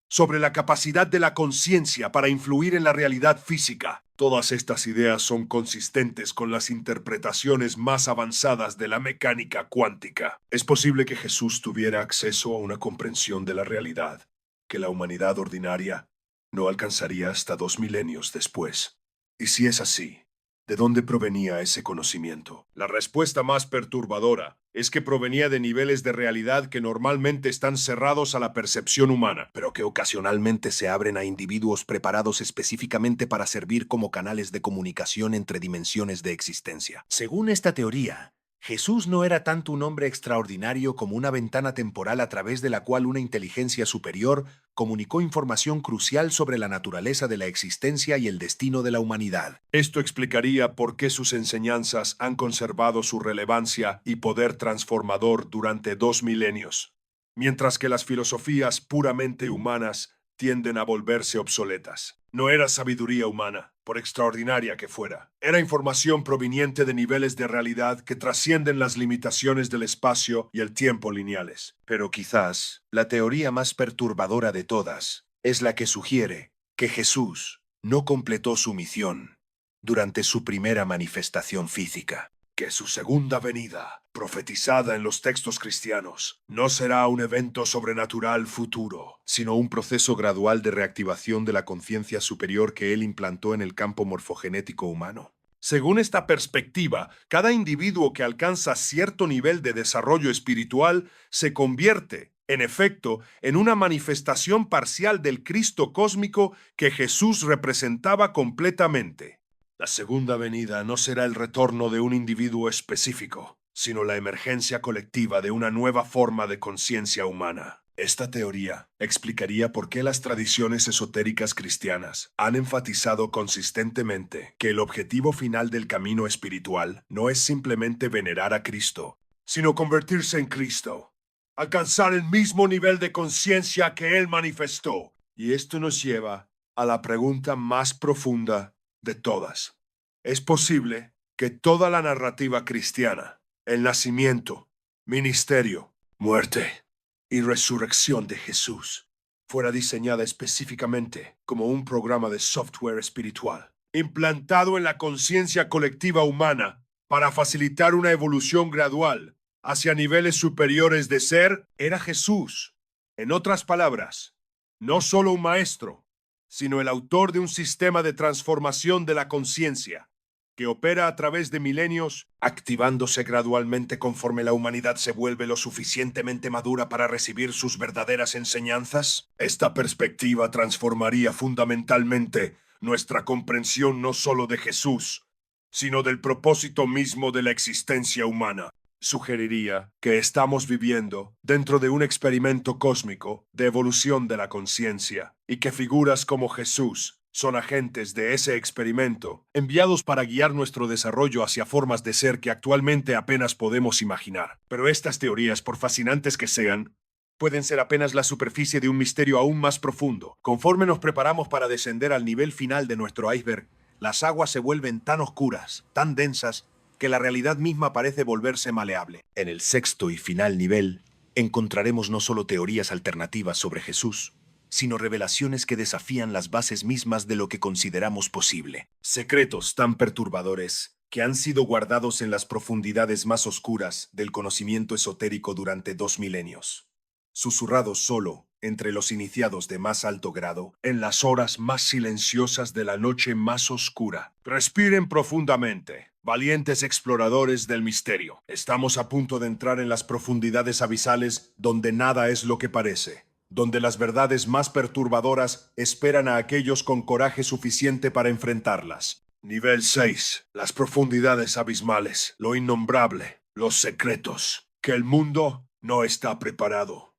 sobre la capacidad de la conciencia para influir en la realidad física. Todas estas ideas son consistentes con las interpretaciones más avanzadas de la mecánica cuántica. Es posible que Jesús tuviera acceso a una comprensión de la realidad que la humanidad ordinaria no alcanzaría hasta 2 milenios después. Y si es así, ¿de dónde provenía ese conocimiento? La respuesta más perturbadora es que provenía de niveles de realidad que normalmente están cerrados a la percepción humana, pero que ocasionalmente se abren a individuos preparados específicamente para servir como canales de comunicación entre dimensiones de existencia. Según esta teoría, Jesús no era tanto un hombre extraordinario como una ventana temporal a través de la cual una inteligencia superior comunicó información crucial sobre la naturaleza de la existencia y el destino de la humanidad. Esto explicaría por qué sus enseñanzas han conservado su relevancia y poder transformador durante 2 milenios, mientras que las filosofías puramente humanas tienden a volverse obsoletas. No era sabiduría humana, por extraordinaria que fuera. Era información proveniente de niveles de realidad que trascienden las limitaciones del espacio y el tiempo lineales. Pero quizás la teoría más perturbadora de todas es la que sugiere que Jesús no completó su misión durante su primera manifestación física. Que su segunda venida, profetizada en los textos cristianos, no será un evento sobrenatural futuro, sino un proceso gradual de reactivación de la conciencia superior que él implantó en el campo morfogenético humano. Según esta perspectiva, cada individuo que alcanza cierto nivel de desarrollo espiritual se convierte, en efecto, en una manifestación parcial del Cristo cósmico que Jesús representaba completamente. La segunda venida no será el retorno de un individuo específico, sino la emergencia colectiva de una nueva forma de conciencia humana. Esta teoría explicaría por qué las tradiciones esotéricas cristianas han enfatizado consistentemente que el objetivo final del camino espiritual no es simplemente venerar a Cristo, sino convertirse en Cristo, alcanzar el mismo nivel de conciencia que Él manifestó. Y esto nos lleva a la pregunta más profunda de todas. ¿Es posible que toda la narrativa cristiana, el nacimiento, ministerio, muerte y resurrección de Jesús, fuera diseñada específicamente como un programa de software espiritual, implantado en la conciencia colectiva humana para facilitar una evolución gradual hacia niveles superiores de ser? Era Jesús, en otras palabras, no solo un maestro, sino el autor de un sistema de transformación de la conciencia, que opera a través de milenios, activándose gradualmente conforme la humanidad se vuelve lo suficientemente madura para recibir sus verdaderas enseñanzas. Esta perspectiva transformaría fundamentalmente nuestra comprensión no solo de Jesús, sino del propósito mismo de la existencia humana. Sugeriría que estamos viviendo dentro de un experimento cósmico de evolución de la conciencia y que figuras como Jesús son agentes de ese experimento, enviados para guiar nuestro desarrollo hacia formas de ser que actualmente apenas podemos imaginar. Pero estas teorías, por fascinantes que sean, pueden ser apenas la superficie de un misterio aún más profundo. Conforme nos preparamos para descender al nivel final de nuestro iceberg, las aguas se vuelven tan oscuras, tan densas, que la realidad misma parece volverse maleable. En el sexto y final nivel, encontraremos no solo teorías alternativas sobre Jesús, sino revelaciones que desafían las bases mismas de lo que consideramos posible. Secretos tan perturbadores que han sido guardados en las profundidades más oscuras del conocimiento esotérico durante 2 milenios. Susurrados solo entre los iniciados de más alto grado, en las horas más silenciosas de la noche más oscura. Respiren profundamente, valientes exploradores del misterio. Estamos a punto de entrar en las profundidades abisales donde nada es lo que parece, donde las verdades más perturbadoras esperan a aquellos con coraje suficiente para enfrentarlas. Nivel 6. Las profundidades abismales, lo innombrable, los secretos, que el mundo no está preparado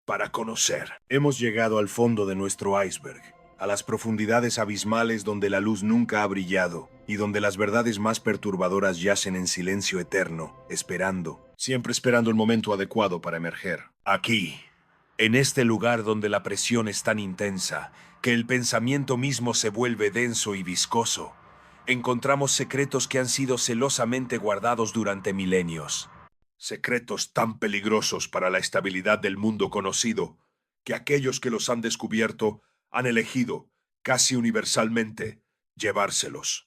para conocer. Hemos llegado al fondo de nuestro iceberg, a las profundidades abismales donde la luz nunca ha brillado y donde las verdades más perturbadoras yacen en silencio eterno, siempre esperando el momento adecuado para emerger. Aquí, en este lugar donde la presión es tan intensa que el pensamiento mismo se vuelve denso y viscoso, encontramos secretos que han sido celosamente guardados durante milenios. Secretos tan peligrosos para la estabilidad del mundo conocido, que aquellos que los han descubierto han elegido, casi universalmente, llevárselos.